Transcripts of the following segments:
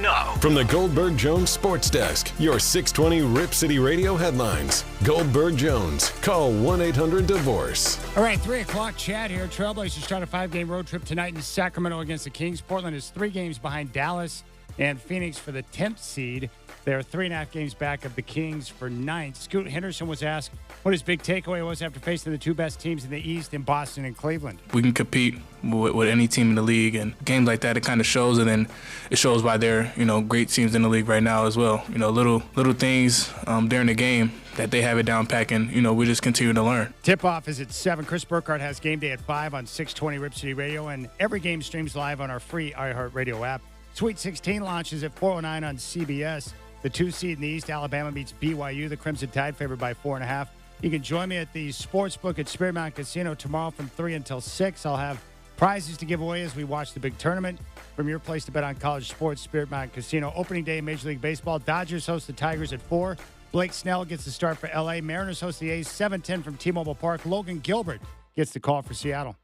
know. From the Goldberg Jones Sports Desk, your 620 Rip City Radio headlines. Goldberg Jones. Call 1-800-DIVORCE. All right, 3 o'clock chat here. Trailblazers start a 5-game road trip tonight in Sacramento against the Kings. Portland is 3 games behind Dallas and Phoenix for the 10th seed. They're 3.5 games back of the Kings for 9th. Scoot Henderson was asked what his big takeaway was after facing the 2 best teams in the East in Boston and Cleveland. We can compete with any team in the league, and games like that, it kind of shows, and then it shows why they're, great teams in the league right now as well. Little things during the game that they have it down pack, and, we just continue to learn. Tip-off is at 7. Chris Burkhardt has game day at 5 on 620 Rip City Radio, and every game streams live on our free iHeartRadio app. Sweet 16 launches at 4:09 on CBS. The 2 seed in the East, Alabama meets BYU. The Crimson Tide favored by 4.5. You can join me at the Sportsbook at Spirit Mountain Casino tomorrow from 3 until 6. I'll have prizes to give away as we watch the big tournament. From your place to bet on college sports, Spirit Mountain Casino. Opening day in Major League Baseball. Dodgers host the Tigers at 4. Blake Snell gets the start for L.A. Mariners host the A's 7:10 from T-Mobile Park. Logan Gilbert gets the call for Seattle.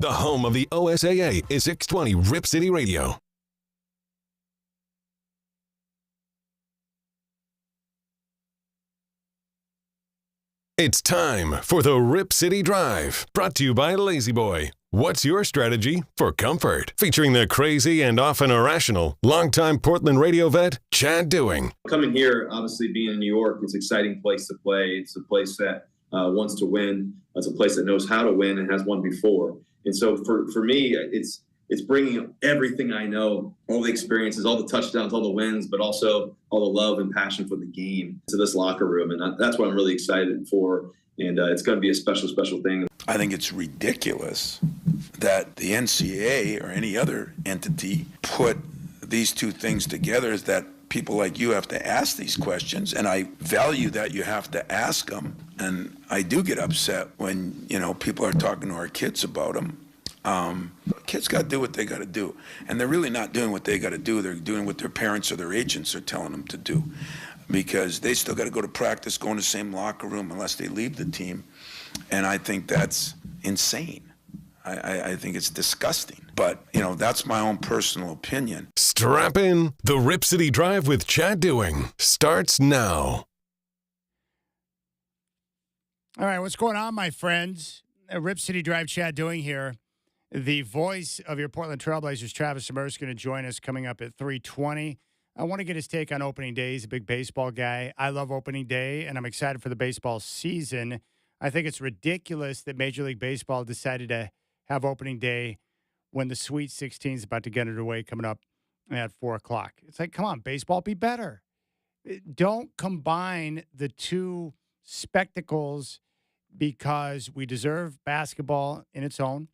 The home of the OSAA is 620 Rip City Radio. It's time for the Rip City Drive, brought to you by Lazy Boy. What's your strategy for comfort? Featuring the crazy and often irrational longtime Portland radio vet, Chad Dewing. Coming here, obviously being in New York, it's an exciting place to play. It's a place that wants to win. It's a place that knows how to win and has won before. And so for me, it's bringing everything I know, all the experiences, all the touchdowns, all the wins, but also all the love and passion for the game to this locker room. And that's what I'm really excited for. And it's going to be a special, special thing. I think it's ridiculous that the NCAA or any other entity put these two things together, is that people like you have to ask these questions. And I value that you have to ask them. And I do get upset when, people are talking to our kids about them. Kids got to do what they got to do. And they're really not doing what they got to do. They're doing what their parents or their agents are telling them to do, because they still got to go to practice, go in the same locker room unless they leave the team. And I think that's insane. I think it's disgusting. But, that's my own personal opinion. Strap in. The Rip City Drive with Chad Dewing starts now. All right, what's going on, my friends? Rip City Drive, Chad Dewing here. The voice of your Portland Trailblazers, Travis Demers, is going to join us coming up at 3:20. I want to get his take on opening day. He's a big baseball guy. I love opening day, and I'm excited for the baseball season. I think it's ridiculous that Major League Baseball decided to have opening day when the Sweet 16 is about to get underway coming up at 4 o'clock. It's like, come on, baseball, be better. Don't combine the two spectacles, because we deserve basketball in its own,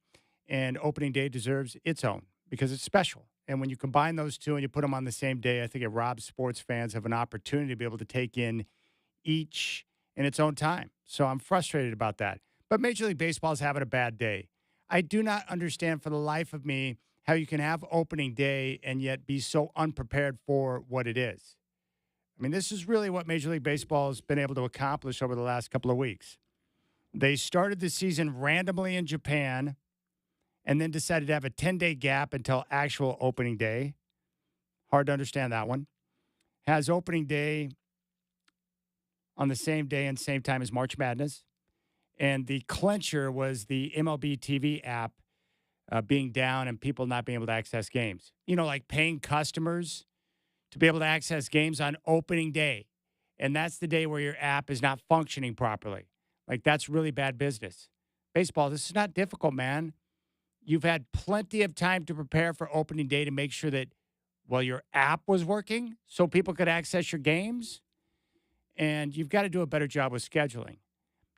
and opening day deserves its own because it's special. And when you combine those two and you put them on the same day, I think it robs sports fans of an opportunity to be able to take in each in its own time. So I'm frustrated about that. But Major League Baseball is having a bad day. I do not understand for the life of me how you can have opening day and yet be so unprepared for what it is. I mean, this is really what Major League Baseball has been able to accomplish over the last couple of weeks. They started the season randomly in Japan and then decided to have a 10-day gap until actual opening day. Hard to understand that one. Has opening day on the same day and same time as March Madness. And the clincher was the MLB TV app being down and people not being able to access games. Like paying customers to be able to access games on opening day. And that's the day where your app is not functioning properly. Like, that's really bad business. Baseball, this is not difficult, man. You've had plenty of time to prepare for opening day to make sure that, your app was working so people could access your games. And you've got to do a better job with scheduling.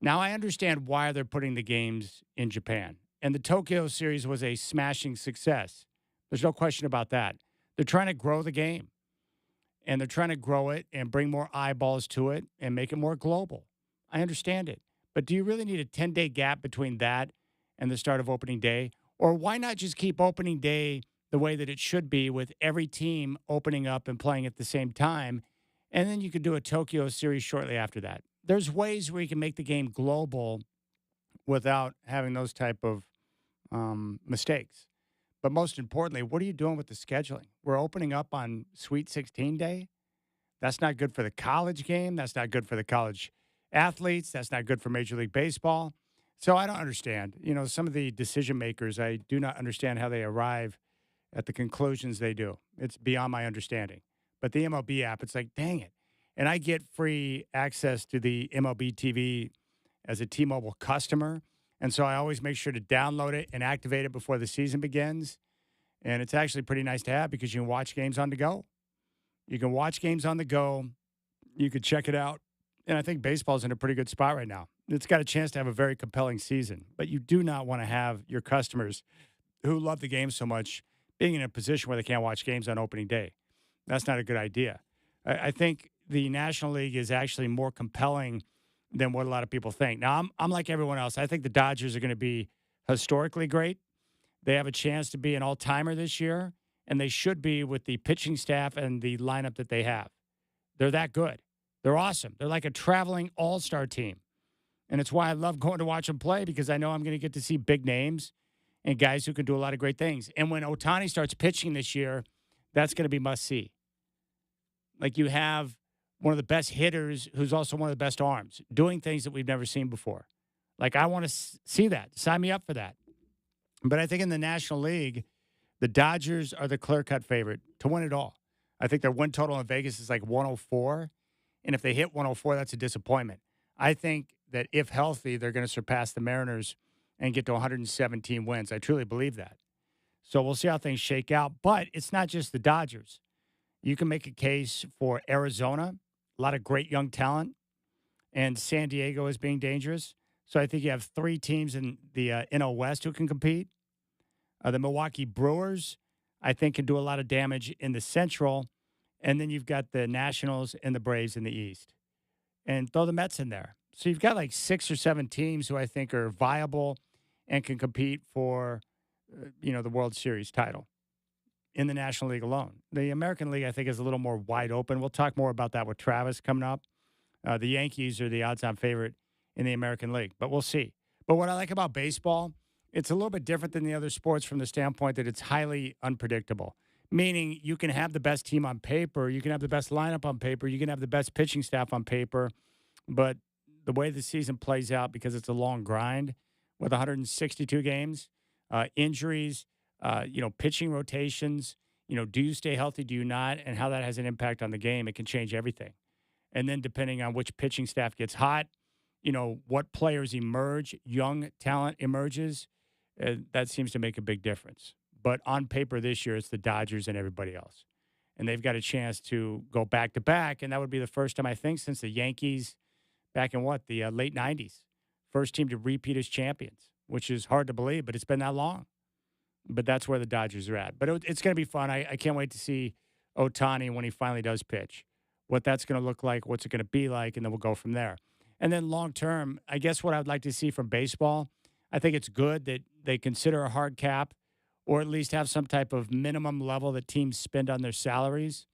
Now, I understand why they're putting the games in Japan. And the Tokyo series was a smashing success. There's no question about that. They're trying to grow the game. And they're trying to grow it and bring more eyeballs to it and make it more global. I understand it. But do you really need a 10-day gap between that and the start of opening day? Or why not just keep opening day the way that it should be, with every team opening up and playing at the same time? And then you could do a Tokyo series shortly after that. There's ways where you can make the game global without having those type of mistakes. But most importantly, what are you doing with the scheduling? We're opening up on Sweet 16 day. That's not good for the college game. That's not good for the college athletes. That's not good for Major League Baseball. So I don't understand. Some of the decision makers, I do not understand how they arrive at the conclusions they do. It's beyond my understanding. But the MLB app, it's like, dang it. And I get free access to the MLB TV as a T-Mobile customer. And so I always make sure to download it and activate it before the season begins. And it's actually pretty nice to have because you can watch games on the go. You can watch games on the go. You could check it out. And I think baseball's in a pretty good spot right now. It's got a chance to have a very compelling season. But you do not want to have your customers who love the game so much being in a position where they can't watch games on opening day. That's not a good idea. I think the National League is actually more compelling than what a lot of people think. Now, I'm like everyone else. I think the Dodgers are going to be historically great. They have a chance to be an all-timer this year, and they should be with the pitching staff and the lineup that they have. They're that good. They're awesome. They're like a traveling all-star team. And it's why I love going to watch them play because I know I'm going to get to see big names and guys who can do a lot of great things. And when Ohtani starts pitching this year, that's going to be must-see. Like you have one of the best hitters who's also one of the best arms, doing things that we've never seen before. Like, I want to see that. Sign me up for that. But I think in the National League, the Dodgers are the clear-cut favorite to win it all. I think their win total in Vegas is like 104. And if they hit 104, that's a disappointment. I think that if healthy, they're going to surpass the Mariners and get to 117 wins. I truly believe that. So we'll see how things shake out. But it's not just the Dodgers. You can make a case for Arizona, a lot of great young talent, and San Diego is being dangerous. So I think you have three teams in the NL West who can compete. The Milwaukee Brewers, I think, can do a lot of damage in the Central. And then you've got the Nationals and the Braves in the East. And throw the Mets in there. So you've got like 6 or 7 teams who I think are viable and can compete for, the World Series title in the National League alone. The American League, I think, is a little more wide open. We'll talk more about that with Travis coming up. The Yankees are the odds-on favorite in the American League, but we'll see. But what I like about baseball, it's a little bit different than the other sports from the standpoint that it's highly unpredictable, meaning you can have the best team on paper, you can have the best lineup on paper, you can have the best pitching staff on paper, but the way the season plays out, because it's a long grind with 162 games, injuries, pitching rotations, do you stay healthy, do you not, and how that has an impact on the game, it can change everything. And then depending on which pitching staff gets hot, what players emerge, young talent emerges, that seems to make a big difference. But on paper this year, it's the Dodgers and everybody else. And they've got a chance to go back-to-back, and that would be the first time, I think, since the Yankees back in the late 90s. First team to repeat as champions, which is hard to believe, but it's been that long. But that's where the Dodgers are at. But it's going to be fun. I can't wait to see Ohtani when he finally does pitch, what that's going to look like, what's it going to be like, and then we'll go from there. And then long term, I guess what I'd like to see from baseball, I think it's good that they consider a hard cap or at least have some type of minimum level that teams spend on their salaries,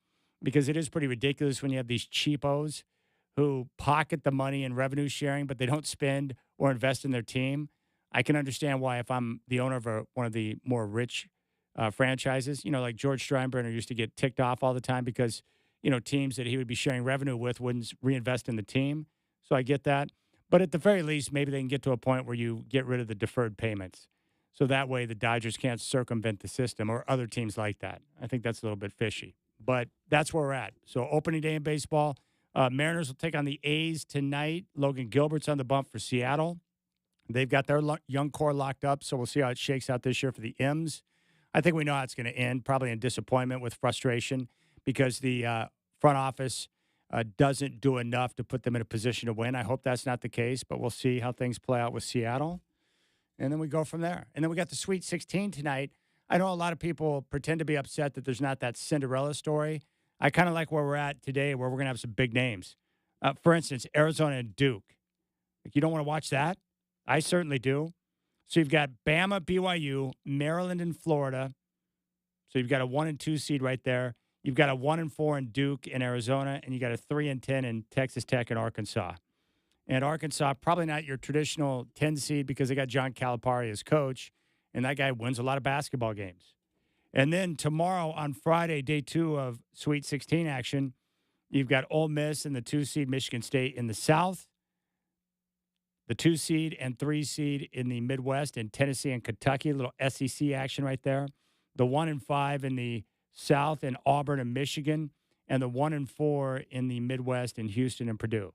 because it is pretty ridiculous when you have these cheapos who pocket the money in revenue sharing, but they don't spend or invest in their team. I can understand why, if I'm the owner of one of the more rich franchises, like George Steinbrenner used to get ticked off all the time because, teams that he would be sharing revenue with wouldn't reinvest in the team. So I get that. But at the very least, maybe they can get to a point where you get rid of the deferred payments. So that way the Dodgers can't circumvent the system, or other teams like that. I think that's a little bit fishy. But that's where we're at. So opening day in baseball, Mariners will take on the A's tonight. Logan Gilbert's on the bump for Seattle. They've got their young core locked up, so we'll see how it shakes out this year for the M's. I think we know how it's going to end, probably in disappointment with frustration, because the front office doesn't do enough to put them in a position to win. I hope that's not the case, but we'll see how things play out with Seattle. And then we go from there. And then we got the Sweet 16 tonight. I know a lot of people pretend to be upset that there's not that Cinderella story. I kind of like where we're at today, where we're going to have some big names. For instance, Arizona and Duke. You don't want to watch that? I certainly do. So you've got Bama, BYU, Maryland, and Florida. So you've got a 1 and 2 seed right there. You've got a 1 and 4 in Duke and Arizona, and you got a 3 and 10 in Texas Tech and Arkansas. And Arkansas, probably not your traditional 10 seed because they got John Calipari as coach, and that guy wins a lot of basketball games. And then tomorrow on Friday, day 2 of Sweet 16 action, you've got Ole Miss and the 2 seed Michigan State in the South, the 2 seed and 3 seed in the Midwest in Tennessee and Kentucky, a little SEC action right there. The 1 and 5 in the South in Auburn and Michigan, and the 1 and 4 in the Midwest in Houston and Purdue.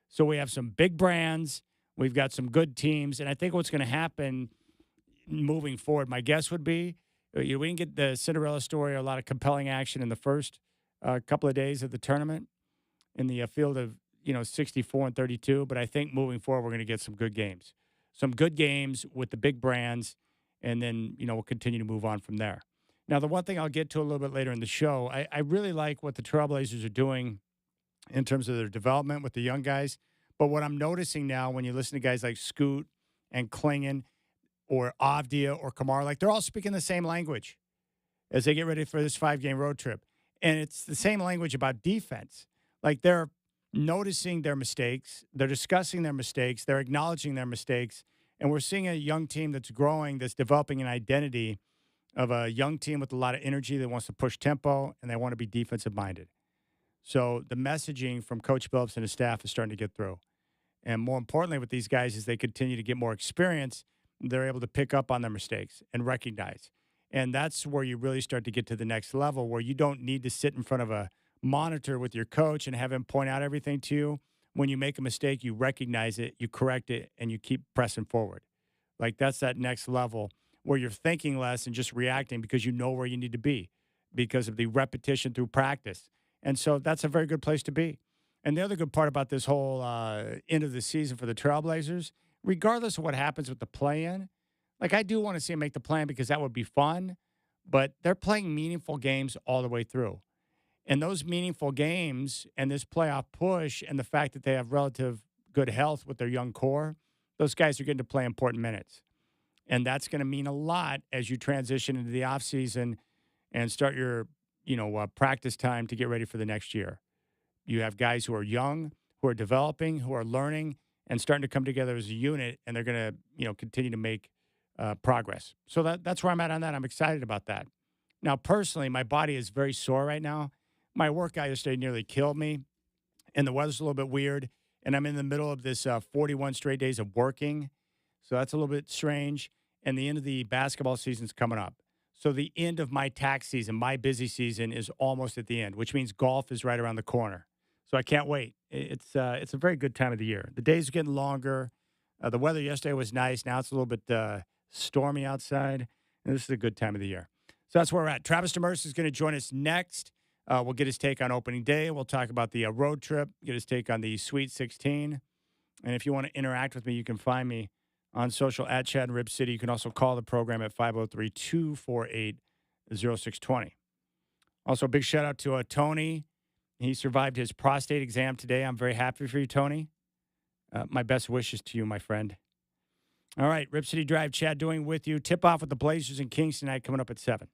So we have some big brands. We've got some good teams, and I think what's going to happen moving forward, my guess would be, we didn't get the Cinderella story or a lot of compelling action in the first couple of days of the tournament in the field of 64 and 32, but I think moving forward we're going to get some good games with the big brands, and then we'll continue to move on from there. Now, the one thing I'll get to a little bit later in the show, I really like what the Trailblazers are doing in terms of their development with the young guys. But what I'm noticing now when you listen to guys like Scoot and Klingon or Avdia or Kamar, like they're all speaking the same language as they get ready for this 5-game road trip. And it's the same language about defense. Like they're noticing their mistakes, they're discussing their mistakes, they're acknowledging their mistakes. And we're seeing a young team that's growing, that's developing an identity of a young team with a lot of energy that wants to push tempo and they want to be defensive minded. So the messaging from Coach Phillips and his staff is starting to get through. And more importantly with these guys, as they continue to get more experience, they're able to pick up on their mistakes and recognize. And that's where you really start to get to the next level, where you don't need to sit in front of a monitor with your coach and have him point out everything to you. When you make a mistake, you recognize it, you correct it, and you keep pressing forward. Like that's that next level where you're thinking less and just reacting because you know where you need to be because of the repetition through practice. And so that's a very good place to be. And the other good part about this whole end of the season for the Trailblazers, regardless of what happens with the play-in, like I do want to see them make the play-in because that would be fun, but they're playing meaningful games all the way through. And those meaningful games and this playoff push and the fact that they have relative good health with their young core, those guys are getting to play important minutes. And that's going to mean a lot as you transition into the offseason and start your, practice time to get ready for the next year. You have guys who are young, who are developing, who are learning, and starting to come together as a unit, and they're going to, continue to make progress. So that's where I'm at on that. I'm excited about that. Now, personally, my body is very sore right now. My workout yesterday nearly killed me, and the weather's a little bit weird, and I'm in the middle of this 41 straight days of working, so that's a little bit strange, and the end of the basketball season's coming up. So the end of my tax season, my busy season, is almost at the end, which means golf is right around the corner. So I can't wait. It's a very good time of the year. The days are getting longer. The weather yesterday was nice. Now it's a little bit stormy outside, and this is a good time of the year. So that's where we're at. Travis Demers is going to join us next. We'll get his take on opening day. We'll talk about the road trip, get his take on the Sweet 16. And if you want to interact with me, you can find me on social at Chad and Rip City. You can also call the program at 503-248-0620. Also, a big shout out to Tony. He survived his prostate exam today. I'm very happy for you, Tony. My best wishes to you, my friend. All right, Rip City Drive, Chad doing with you. Tip off with the Blazers and Kings tonight coming up at 7.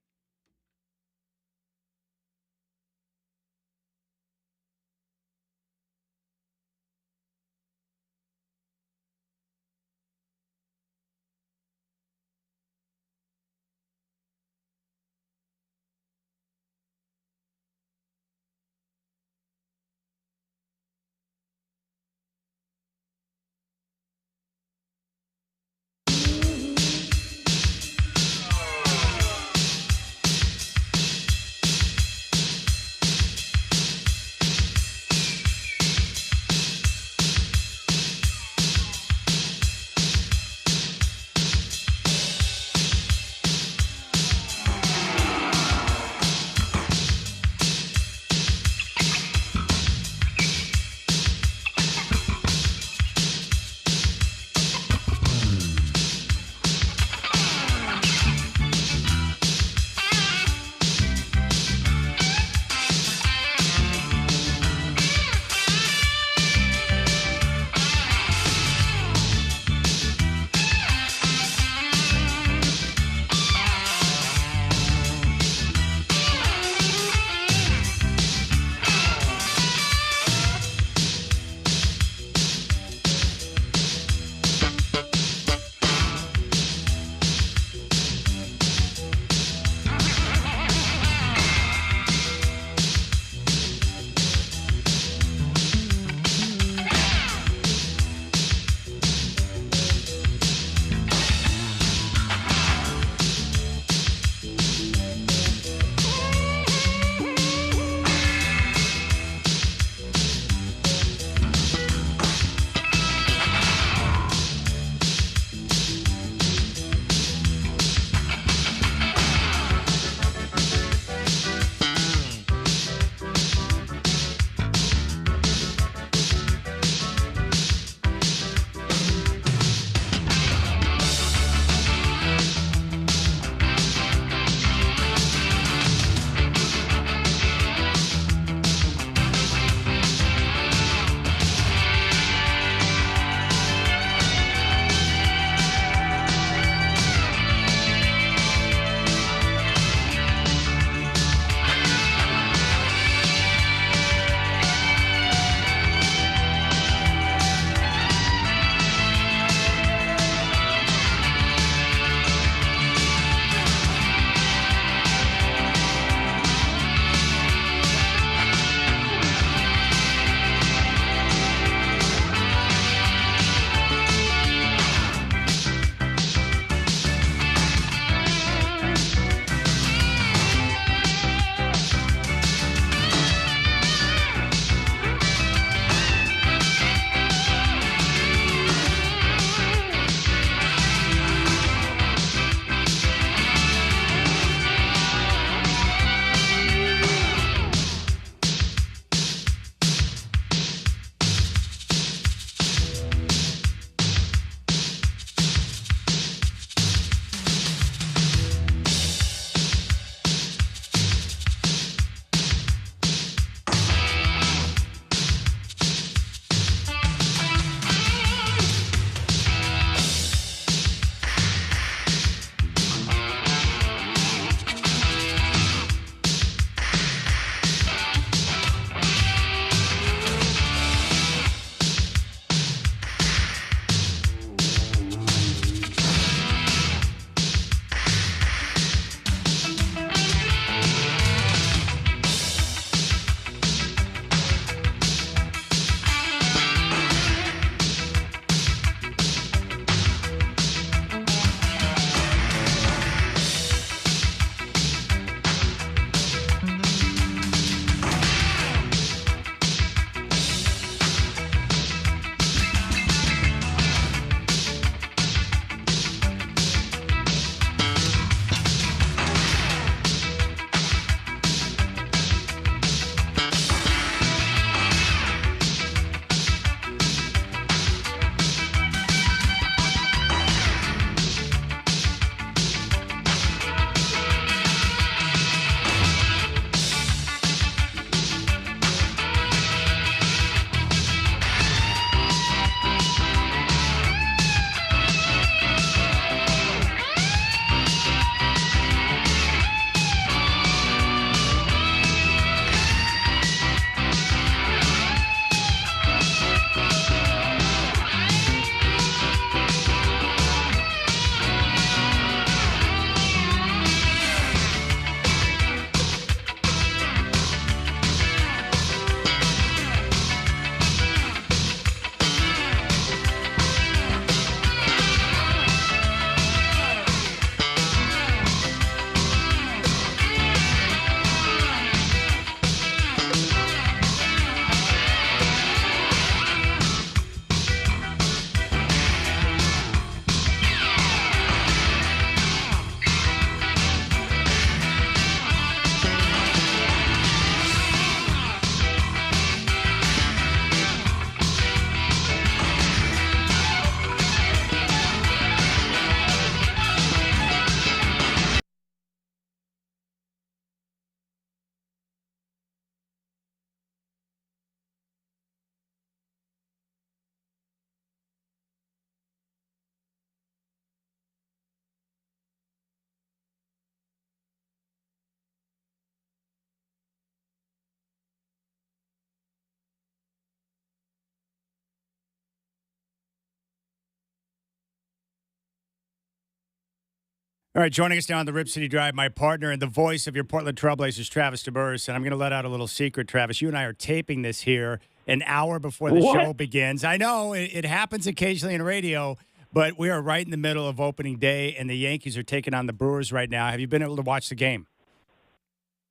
All right, joining us now on the Rip City Drive, my partner and the voice of your Portland Trailblazers, Travis DeBurse. And I'm going to let out a little secret, Travis. You and I are taping this here an hour before the show begins. I know it happens occasionally in radio, but we are right in the middle of opening day, and the Yankees are taking on the Brewers right now. Have you been able to watch the game?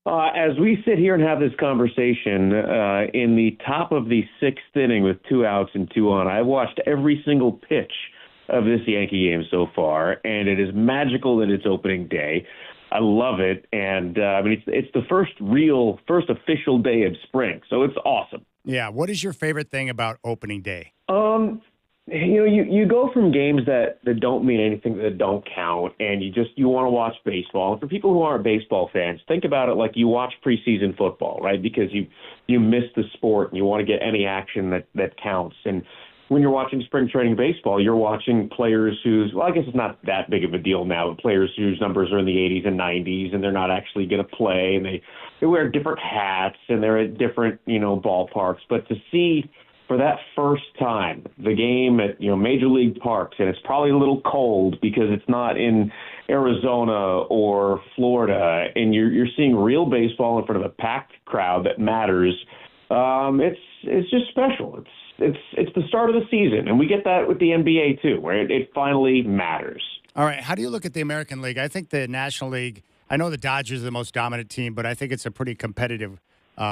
As we sit here and have this conversation, in the top of the sixth inning with 2 outs and 2 on, I've watched every single pitch of this Yankee game so far, and it is magical that it's opening day. I love it, and I mean it's the first official day of spring, so it's awesome. Yeah, what is your favorite thing about opening day? You go from games that don't mean anything, that don't count, and you want to watch baseball. And for people who aren't baseball fans, think about it like you watch preseason football, right? Because you miss the sport and you want to get any action that counts. And when you're watching spring training baseball, you're watching players I guess it's not that big of a deal now, but players whose numbers are in the 80s and 90s, and they're not actually going to play, and they wear different hats, and they're at different, ballparks. But to see for that first time the game at, major league parks, and it's probably a little cold because it's not in Arizona or Florida, and you're seeing real baseball in front of a packed crowd that matters. It's just special. It's the start of the season, and we get that with the NBA too, where it finally matters. All right, how do you look at the American League? I think the National League, I know the Dodgers are the most dominant team, but I think it's a pretty competitive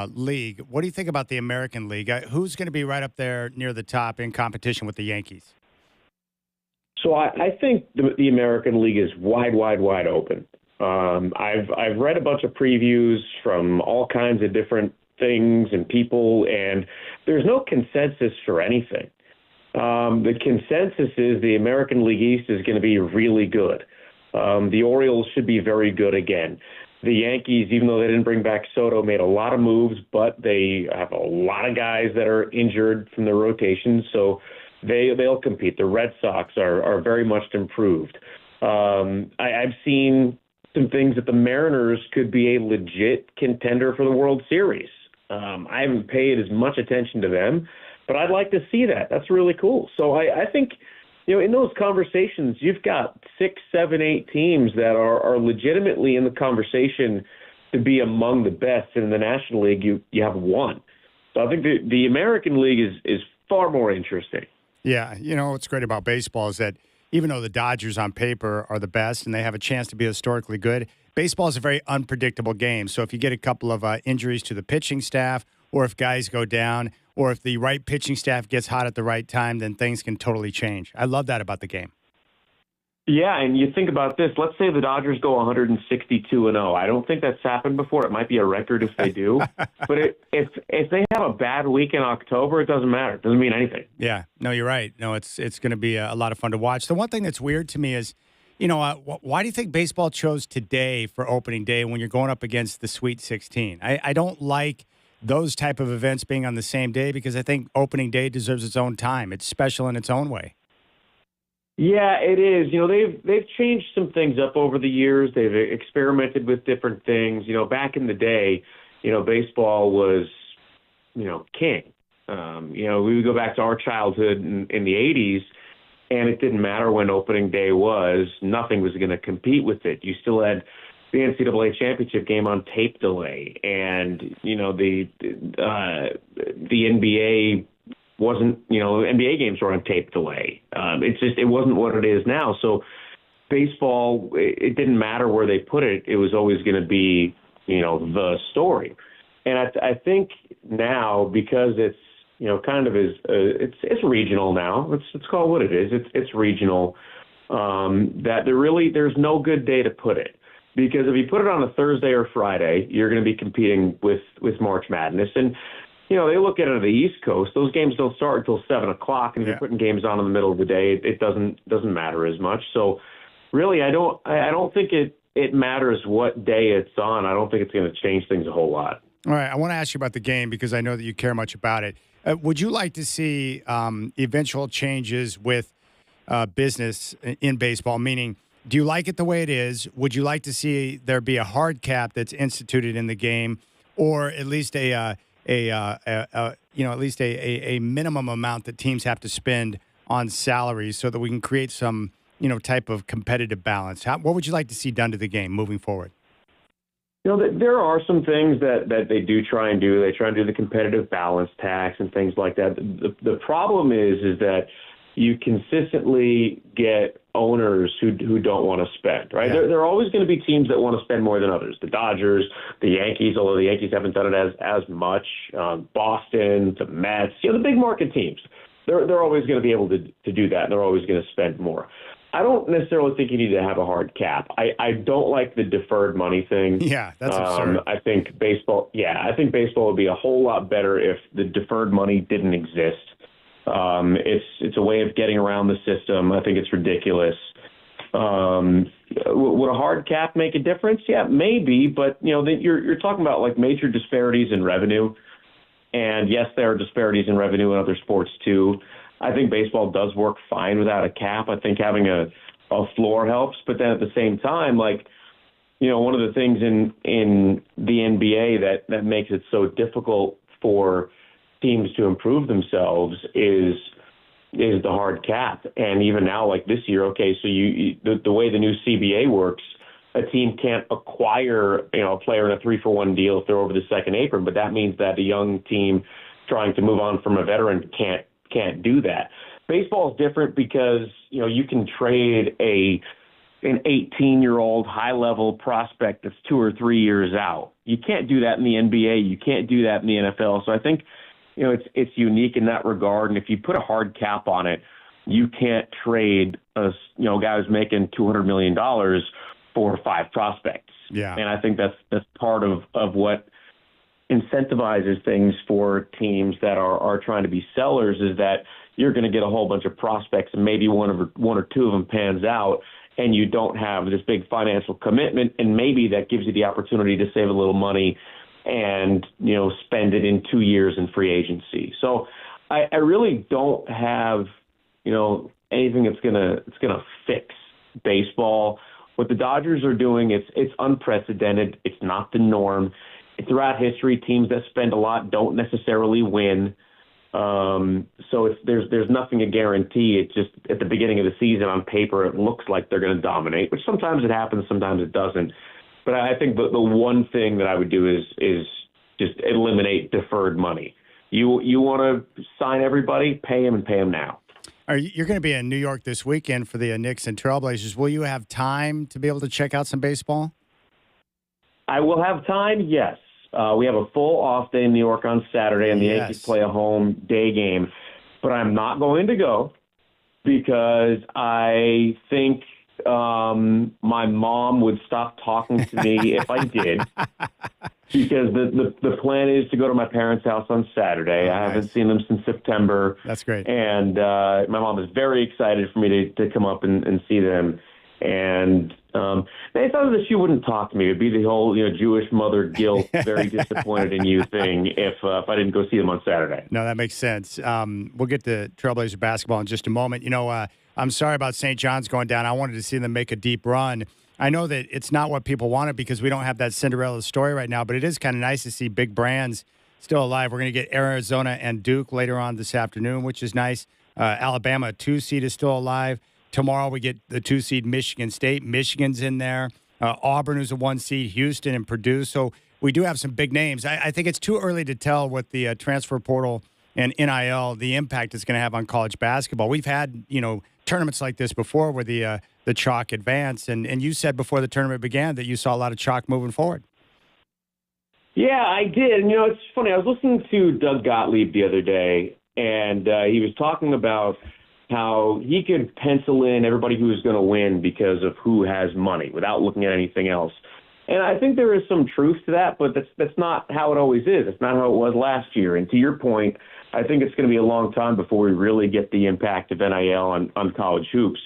league. What do you think about the American League? Who's going to be right up there near the top in competition with the Yankees? So I think the American League is wide open. I've read a bunch of previews from all kinds of different things and people, and there's no consensus for anything. The consensus is the American League East is going to be really good. The Orioles should be very good again. The Yankees, even though they didn't bring back Soto, made a lot of moves, but they have a lot of guys that are injured from their rotation, so they'll compete. The Red Sox are very much improved. I've seen some things that the Mariners could be a legit contender for the World Series. I haven't paid as much attention to them, but I'd like to see that. That's really cool. So I think, in those conversations, you've got 6, 7, 8 teams that are legitimately in the conversation to be among the best. And in the National League, you have one. So I think the American League is far more interesting. Yeah, what's great about baseball is that even though the Dodgers on paper are the best and they have a chance to be historically good, baseball is a very unpredictable game. So if you get a couple of injuries to the pitching staff, or if guys go down, or if the right pitching staff gets hot at the right time, then things can totally change. I love that about the game. Yeah, and you think about this. Let's say the Dodgers go 162-0. I don't think that's happened before. It might be a record if they do. But if they have a bad week in October, it doesn't matter. It doesn't mean anything. Yeah, no, you're right. No, it's going to be a lot of fun to watch. The one thing that's weird to me is, why do you think baseball chose today for opening day when you're going up against the Sweet 16? I don't like those type of events being on the same day because I think opening day deserves its own time. It's special in its own way. Yeah, it is. They've changed some things up over the years. They've experimented with different things. Back in the day, baseball was, king. We would go back to our childhood in the 80s, and it didn't matter when opening day was. Nothing was going to compete with it. You still had the NCAA championship game on tape delay, and the NBA wasn't. NBA games were on tape delay. It wasn't what it is now. So baseball, it didn't matter where they put it. It was always going to be the story. And I think now, because it's kind of it's regional now. Let's call it what it is. It's regional. That there's no good day to put it. Because if you put it on a Thursday or Friday, you're going to be competing with March Madness. And, they look at it on the East Coast. Those games don't start until 7 o'clock. And if you're putting games on in the middle of the day, it doesn't matter as much. So really, I don't think it matters what day it's on. I don't think it's going to change things a whole lot. All right. I want to ask you about the game because I know that you care much about it. Would you like to see eventual changes with business in baseball, meaning do you like it the way it is? Would you like to see there be a hard cap that's instituted in the game, or at least a minimum amount that teams have to spend on salaries, so that we can create some type of competitive balance? What would you like to see done to the game moving forward? There are some things that they do try and do. They try and do the competitive balance tax and things like that. The problem is that you consistently get owners who don't want to spend, right? Yeah. There are always going to be teams that want to spend more than others. The Dodgers, the Yankees, although the Yankees haven't done it as much. Boston, the Mets, the big market teams. They're always going to be able to do that, and they're always going to spend more. I don't necessarily think you need to have a hard cap. I don't like the deferred money thing. Yeah, that's absurd. I think baseball would be a whole lot better if the deferred money didn't exist. It's a way of getting around the system. I think it's ridiculous. Would a hard cap make a difference? Yeah, maybe, but you're talking about like major disparities in revenue. And yes, there are disparities in revenue in other sports too. I think baseball does work fine without a cap. I think having a floor helps. But then at the same time, one of the things in the NBA that makes it so difficult for teams to improve themselves is the hard cap. And even now, like this year, okay, so the way the new CBA works, a team can't acquire a player in a 3-for-1 deal if they're over the second apron, but that means that a young team trying to move on from a veteran can't do that. Baseball is different because you can trade an 18-year-old high-level prospect that's 2 or 3 years out. You can't do that in the NBA. You can't do that in the NFL. So I think it's unique in that regard. And if you put a hard cap on it, you can't trade a guy who's making $200 million for 5 prospects. Yeah. And I think that's part of what incentivizes things for teams that are trying to be sellers, is that you're going to get a whole bunch of prospects and maybe one or two of them pans out, and you don't have this big financial commitment, and maybe that gives you the opportunity to save a little money and spend it in 2 years in free agency. So I really don't have anything that's gonna fix baseball. What the Dodgers are doing, it's unprecedented. It's not the norm. Throughout history, teams that spend a lot don't necessarily win. So there's nothing a guarantee. It's just at the beginning of the season, on paper, it looks like they're going to dominate, which sometimes it happens, sometimes it doesn't. But I think the one thing that I would do is just eliminate deferred money. You want to sign everybody, pay them, and pay them now. You're going to be in New York this weekend for the Knicks and Trailblazers. Will you have time to be able to check out some baseball? I will have time, yes. We have a full off day in New York on Saturday, and the Yankees play a home day game. But I'm not going to go because I think my mom would stop talking to me if I did. Because the plan is to go to my parents' house on Saturday. I haven't seen them since September. That's great. And my mom is very excited for me to come up and see them. And they thought that she wouldn't talk to me. It'd be the whole Jewish mother guilt, very disappointed in you thing if I didn't go see them on Saturday. No, that makes sense. We'll get to Trailblazer basketball in just a moment. I'm sorry about St. John's going down. I wanted to see them make a deep run. I know that it's not what people wanted because we don't have that Cinderella story right now, but it is kind of nice to see big brands still alive. We're going to get Arizona and Duke later on this afternoon, which is nice. Alabama, 2-seed, is still alive. Tomorrow we get the 2-seed Michigan State. Michigan's in there. Auburn, who's a 1-seed, Houston and Purdue. So we do have some big names. I think it's too early to tell what the transfer portal and NIL, the impact it's going to have on college basketball. We've had, tournaments like this before where the chalk advanced. And you said before the tournament began that you saw a lot of chalk moving forward. Yeah, I did. And, it's funny. I was listening to Doug Gottlieb the other day, and he was talking about how he could pencil in everybody who is going to win because of who has money without looking at anything else. And I think there is some truth to that, but that's not how it always is. It's not how it was last year. And to your point, I think it's going to be a long time before we really get the impact of NIL on college hoops.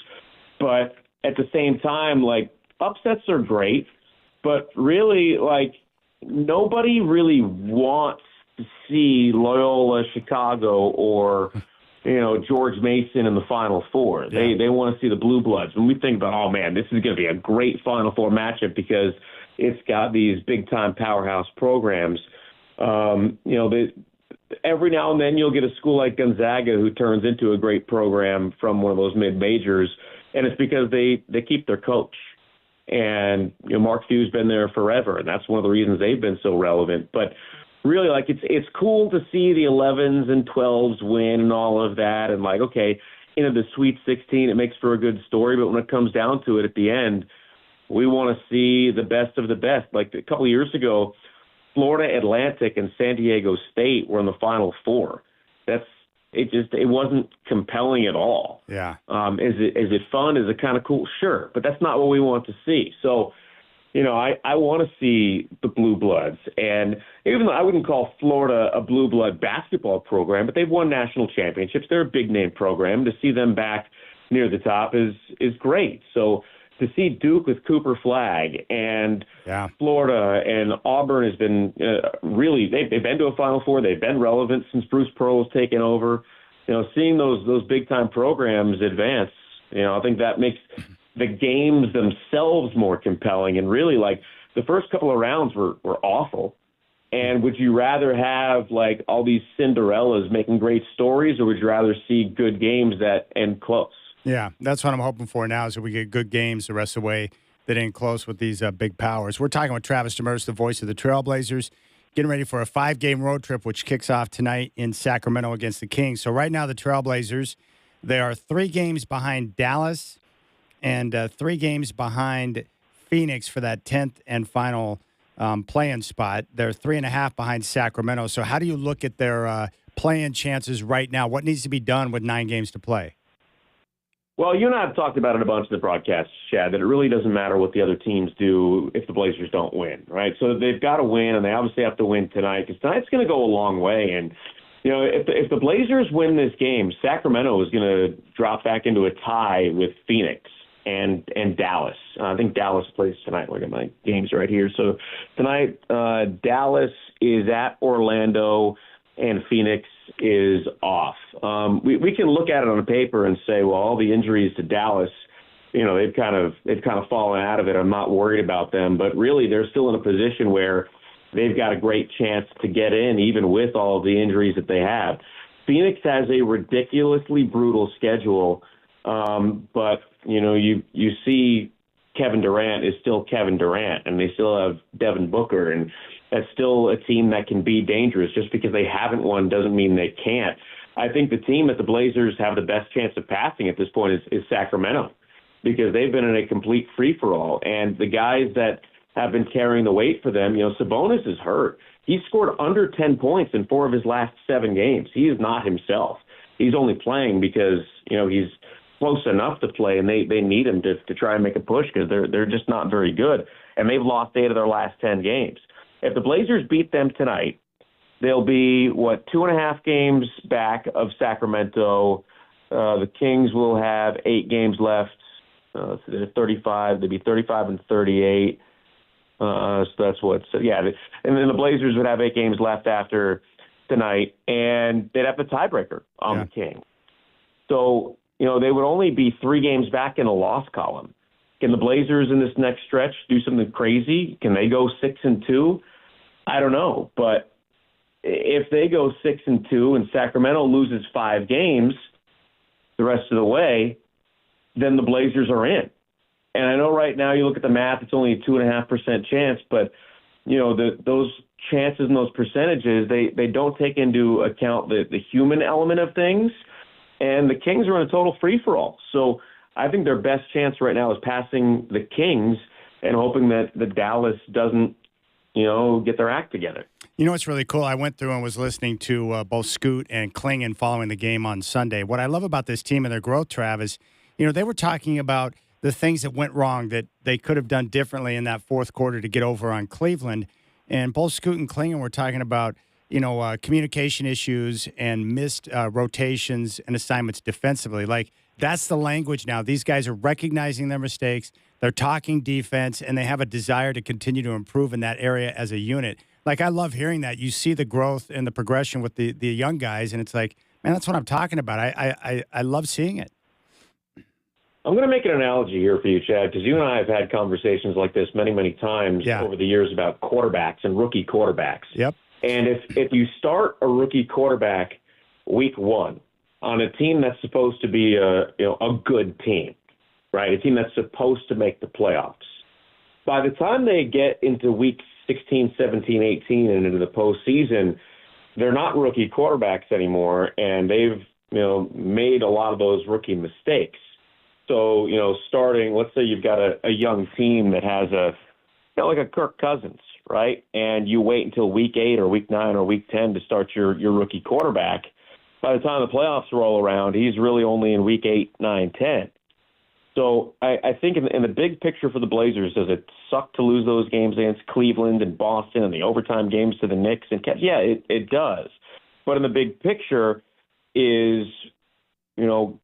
But at the same time, upsets are great, but really, nobody really wants to see Loyola Chicago or George Mason in the Final Four. Yeah. They want to see the Blue Bloods. When we think about, oh, man, this is going to be a great Final Four matchup because it's got these big-time powerhouse programs. Every now and then you'll get a school like Gonzaga who turns into a great program from one of those mid-majors. and it's because they keep their coach. And Mark Few's been there forever, and that's one of the reasons they've been so relevant. But really, like, it's cool to see the 11s and 12s win and all of that, and like, okay, the Sweet 16, it makes for a good story. But when it comes down to it, at the end, we want to see the best of the best. Like a couple of years ago, Florida Atlantic and San Diego State were in the Final Four. It wasn't compelling at all. Yeah. Is it fun? Is it kind of cool? Sure, but that's not what we want to see. So, I want to see the Blue Bloods, and even though I wouldn't call Florida a blue blood basketball program, but they've won national championships. They're a big name program. To see them back near the top is great. So to see Duke with Cooper Flagg and Florida and Auburn has been really, they've been to a Final Four. They've been relevant since Bruce Pearl's taken over. Seeing those big time programs advance, I think that makes the games themselves more compelling. And really, like, the first couple of rounds were awful. And would you rather have like all these Cinderellas making great stories, or would you rather see good games that end close? Yeah, that's what I'm hoping for now, is that we get good games the rest of the way that end close with these big powers. We're talking with Travis Demers, the voice of the Trailblazers, getting ready for a 5-game road trip, which kicks off tonight in Sacramento against the Kings. So right now the Trailblazers, they are 3 games behind Dallas and 3 games behind Phoenix for that 10th and final play-in spot. They're 3.5 behind Sacramento. So how do you look at their play-in chances right now? What needs to be done with 9 games to play? Well, you and I have talked about it a bunch in the broadcast, Chad, that it really doesn't matter what the other teams do if the Blazers don't win, right? So they've got to win, and they obviously have to win tonight, because tonight's going to go a long way. And, if the Blazers win this game, Sacramento is going to drop back into a tie with Phoenix and Dallas. I think Dallas plays tonight. Look at my games right here. So tonight, Dallas is at Orlando, and Phoenix is off. We can look at it on paper and say, well, all the injuries to Dallas, they've kind of fallen out of it. I'm not worried about them, but really they're still in a position where they've got a great chance to get in, even with all of the injuries that they have. Phoenix has a ridiculously brutal schedule, but you see Kevin Durant is still Kevin Durant, and they still have Devin Booker, and that's still a team that can be dangerous. Just because they haven't won doesn't mean they can't. I think the team that the Blazers have the best chance of passing at this point is Sacramento, because they've been in a complete free-for-all. And the guys that have been carrying the weight for them, Sabonis is hurt. He's scored under 10 points in 4 of his last 7 games. He is not himself. He's only playing because, he's close enough to play, and they need him to try and make a push, because they're just not very good. And they've lost 8 of their last 10 games. If the Blazers beat them tonight, they'll be, 2.5 games back of Sacramento. The Kings will have 8 games left. So they're 35. They'd be 35 and 38. So that's what. So yeah, and then the Blazers would have 8 games left after tonight, and they'd have the tiebreaker on the Kings. So they would only be 3 games back in the loss column. Can the Blazers in this next stretch do something crazy? Can they go 6-2? I don't know, but if they go 6-2 and Sacramento loses 5 games the rest of the way, then the Blazers are in. And I know right now you look at the math, it's only a 2.5% chance, but those chances and those percentages, they don't take into account the human element of things. And the Kings are in a total free-for-all. So I think their best chance right now is passing the Kings and hoping that the Dallas doesn't, get their act together. What's really cool? I went through and was listening to both Scoot and Klingon following the game on Sunday. What I love about this team and their growth, Trav, is, they were talking about the things that went wrong that they could have done differently in that fourth quarter to get over on Cleveland. And both Scoot and Klingon were talking about, communication issues and missed rotations and assignments defensively. Like, that's the language now. These guys are recognizing their mistakes. They're talking defense, and they have a desire to continue to improve in that area as a unit. Like, I love hearing that. You see the growth and the progression with the young guys, and it's like, man, that's what I'm talking about. I love seeing it. I'm going to make an analogy here for you, Chad, because you and I have had conversations like this many, many times over the years about quarterbacks and rookie quarterbacks. Yep. And if you start a rookie quarterback week 1 on a team that's supposed to be a good team, right? A team that's supposed to make the playoffs. By the time they get into week 16, 17, 18, and into the postseason, they're not rookie quarterbacks anymore, and they've made a lot of those rookie mistakes. So, starting, let's say you've got a young team that has like a Kirk Cousins, right? And you wait until week 8 or week 9 or week 10 to start your rookie quarterback. By the time the playoffs roll around, he's really only in week 8, 9, 10. So I think in the big picture for the Blazers, does it suck to lose those games against Cleveland and Boston and the overtime games to the Knicks? And yeah, it does. But in the big picture is,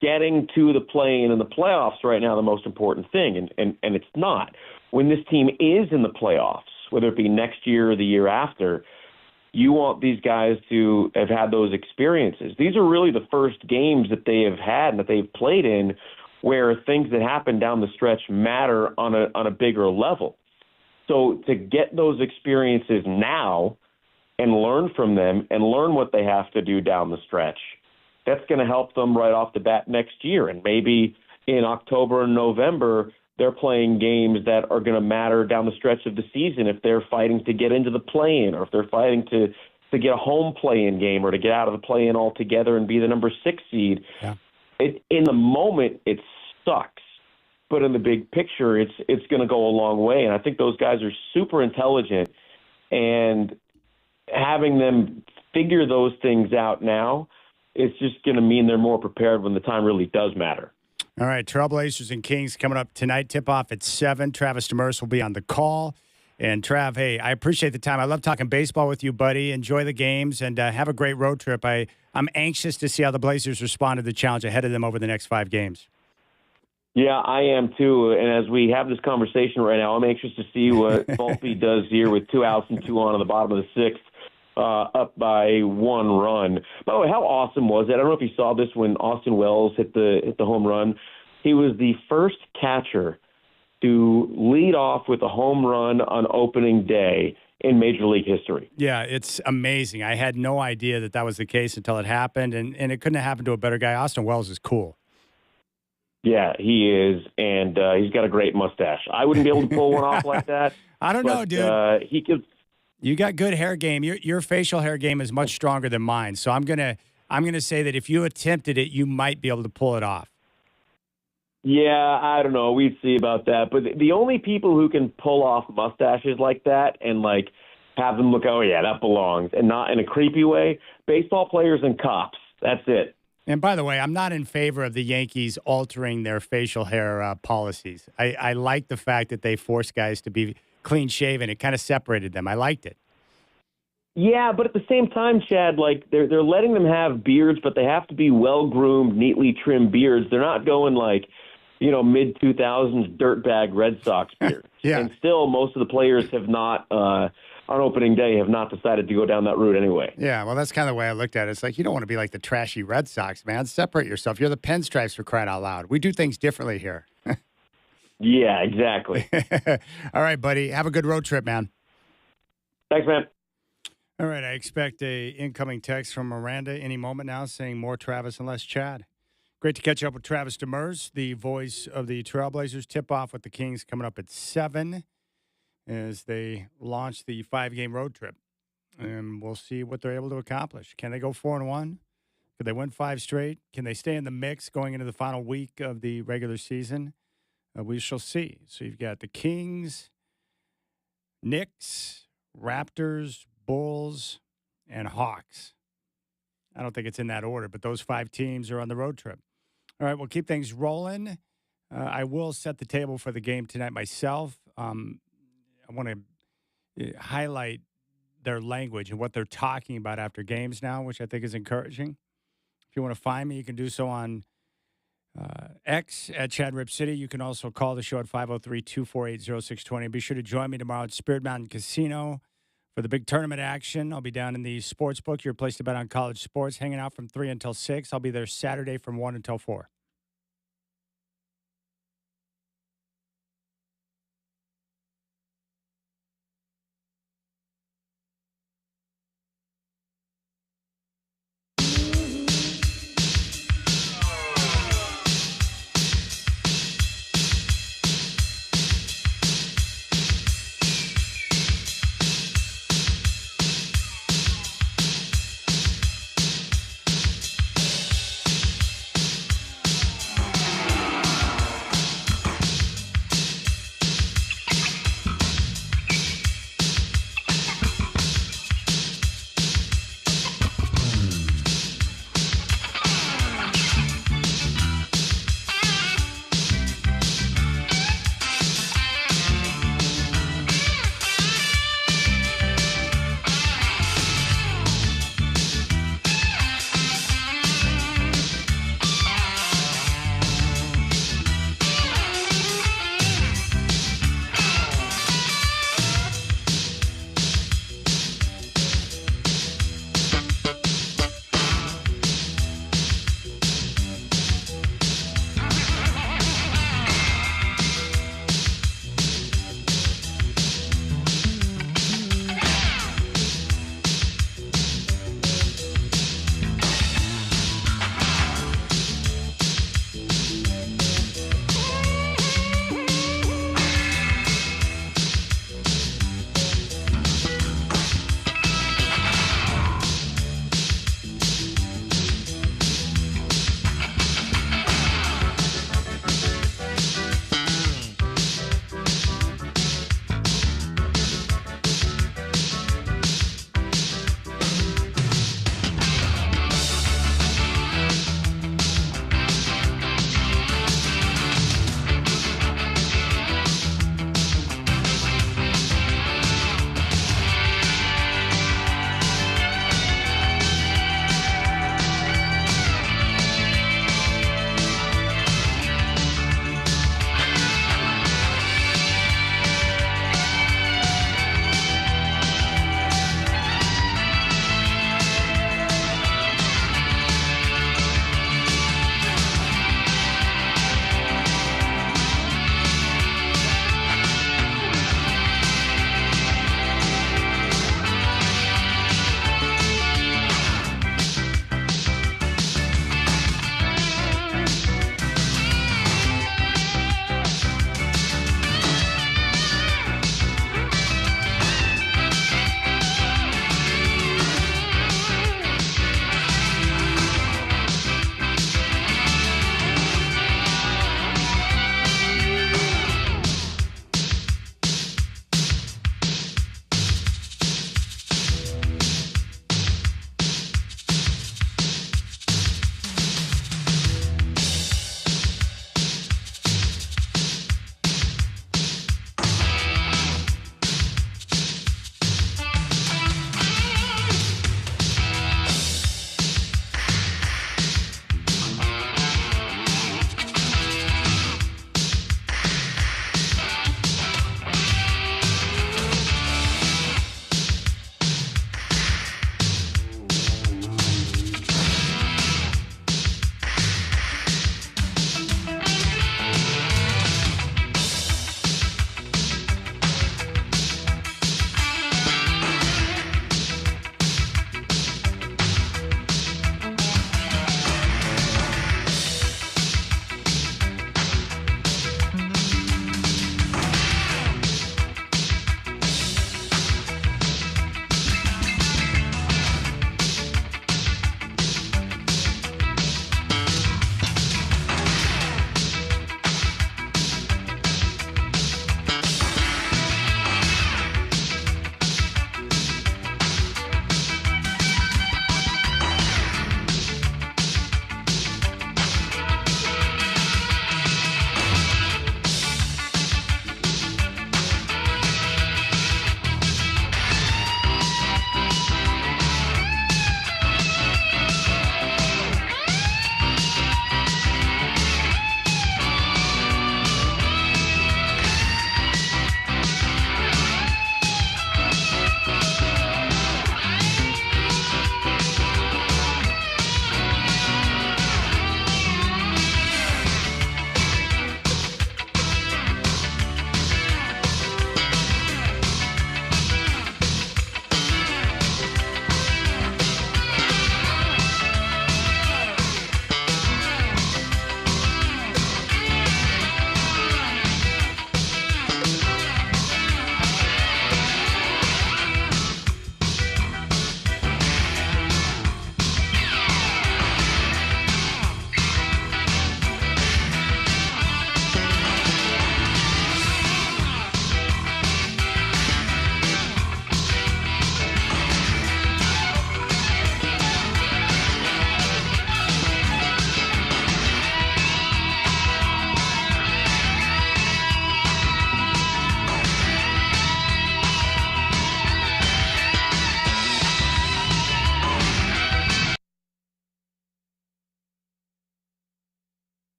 getting to the play-in and the playoffs right now the most important thing, and it's not. When this team is in the playoffs, whether it be next year or the year after, you want these guys to have had those experiences. These are really the first games that they have had and that they've played in where things that happen down the stretch matter on a bigger level. So to get those experiences now and learn from them and learn what they have to do down the stretch, that's going to help them right off the bat next year. And maybe in October and November, they're playing games that are going to matter down the stretch of the season if they're fighting to get into the play-in or if they're fighting to get a home play-in game or to get out of the play-in altogether and be the number 6 seed. Yeah. In the moment, it sucks. But in the big picture, it's going to go a long way. And I think those guys are super intelligent. And having them figure those things out now, it's just going to mean they're more prepared when the time really does matter. All right, Trailblazers and Kings coming up tonight. Tip-off at 7. Travis Demers will be on the call. And, Trav, hey, I appreciate the time. I love talking baseball with you, buddy. Enjoy the games and have a great road trip. I'm anxious to see how the Blazers respond to the challenge ahead of them over the next 5 games. Yeah, I am too. And as we have this conversation right now, I'm anxious to see what Volpe does here with 2 outs and 2 on the bottom of the 6th. Up by 1 run. By the way, how awesome was it? I don't know if you saw this when Austin Wells hit the home run. He was the first catcher to lead off with a home run on opening day in Major League history. Yeah, it's amazing. I had no idea that was the case until it happened, and it couldn't have happened to a better guy. Austin Wells is cool. Yeah, he is, and he's got a great mustache. I wouldn't be able to pull one off like that. I don't know, dude. He could. You got good hair game. Your facial hair game is much stronger than mine. So I'm gonna say that if you attempted it, you might be able to pull it off. Yeah, I don't know. We'd see about that. But the only people who can pull off mustaches like that and like have them look, oh yeah, that belongs, and not in a creepy way, baseball players and cops. That's it. And by the way, I'm not in favor of the Yankees altering their facial hair policies. I like the fact that they force guys to be clean shaven. It kind of separated them. I liked it. Yeah, but at the same time, Chad, like they're letting them have beards, but they have to be well-groomed, neatly trimmed beards. They're not going like, mid-2000s dirtbag Red Sox beards. Yeah. And still, most of the players have not, on opening day, have not decided to go down that route anyway. Yeah, well, that's kind of the way I looked at it. It's like, you don't want to be like the trashy Red Sox, man. Separate yourself. You're the Pinstripes, for crying out loud. We do things differently here. Yeah, exactly. All right, buddy. Have a good road trip, man. Thanks, man. All right, I expect a incoming text from Miranda any moment now saying more Travis and less Chad. Great to catch up with Travis Demers, the voice of the Trailblazers. Tip-off with the Kings coming up at 7 as they launch the 5-game road trip. And we'll see what they're able to accomplish. Can they go 4-1? Could they win 5 straight? Can they stay in the mix going into the final week of the regular season? We shall see. So you've got the Kings, Knicks, Raptors, Bulls, and Hawks. I don't think it's in that order, but those 5 teams are on the road trip. All right, we'll keep things rolling. I will set the table for the game tonight myself. I want to highlight their language and what they're talking about after games now, which I think is encouraging. If you want to find me, you can do so on X at Chad Rip City. You can also call the show at 503-248-0620. Be sure to join me tomorrow at Spirit Mountain Casino for the big tournament action. I'll be down in the sports book, your place to bet on college sports, hanging out from 3 until 6. I'll be there Saturday from 1 until 4.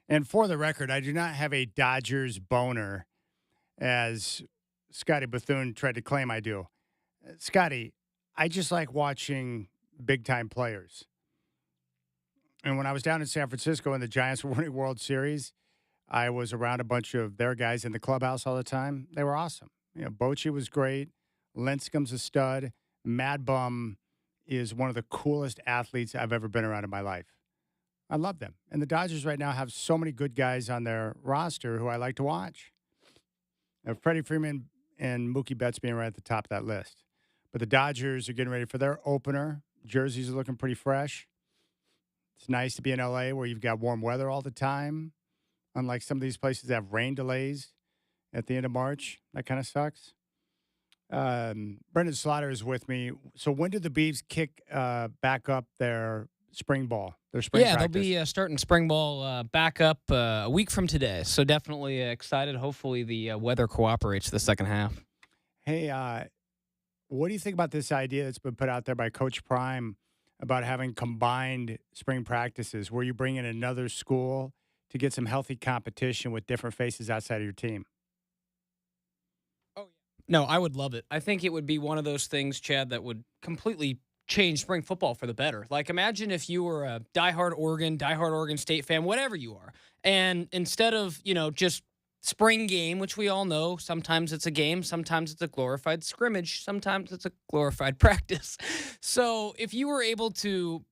And for the record, I do not have a Dodgers boner, as Scotty Bethune tried to claim I do. Scotty, I just like watching big-time players. And when I was down in San Francisco and the Giants were winning World Series, I was around a bunch of their guys in the clubhouse all the time. They were awesome. Bochy was great. Lincecum's a stud. Mad Bum is one of the coolest athletes I've ever been around in my life. I love them. And the Dodgers right now have so many good guys on their roster who I like to watch. Freddie Freeman and Mookie Betts being right at the top of that list. But the Dodgers are getting ready for their opener. Jerseys are looking pretty fresh. It's nice to be in L.A. where you've got warm weather all the time. Unlike some of these places that have rain delays at the end of March. That kind of sucks. Brendan Slaughter is with me. So when do the Beavs kick back up their spring ball, their spring practice? They'll be starting spring ball back up a week from today. So definitely excited. Hopefully the weather cooperates the second half. Hey, what do you think about this idea that's been put out there by Coach Prime about having combined spring practices where you bring in another school to get some healthy competition with different faces outside of your team? No, I would love it. I think it would be one of those things, Chad, that would completely change spring football for the better. Like, imagine if you were a diehard Oregon State fan, whatever you are, and instead of, just spring game, which we all know, sometimes it's a game, sometimes it's a glorified scrimmage, sometimes it's a glorified practice. So if you were able to,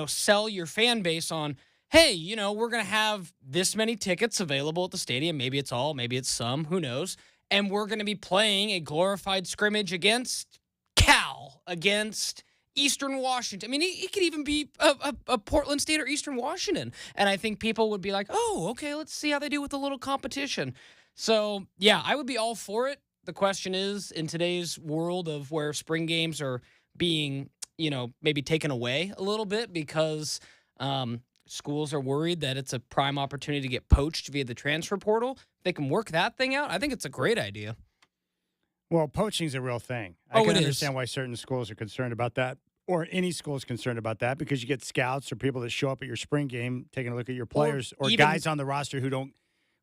sell your fan base on, hey, we're going to have this many tickets available at the stadium, maybe it's all, maybe it's some, who knows, and we're going to be playing a glorified scrimmage against Cal, against Eastern Washington. I mean, it could even be a Portland State or Eastern Washington. And I think people would be like, oh, okay, let's see how they do with a little competition. So, yeah, I would be all for it. The question is, in today's world of where spring games are being, maybe taken away a little bit because schools are worried that it's a prime opportunity to get poached via the transfer portal. If they can work that thing out, I think it's a great idea. Well, poaching is a real thing. I can understand why certain schools are concerned about that, or any school is concerned about that, because you get scouts or people that show up at your spring game taking a look at your players, or guys on the roster who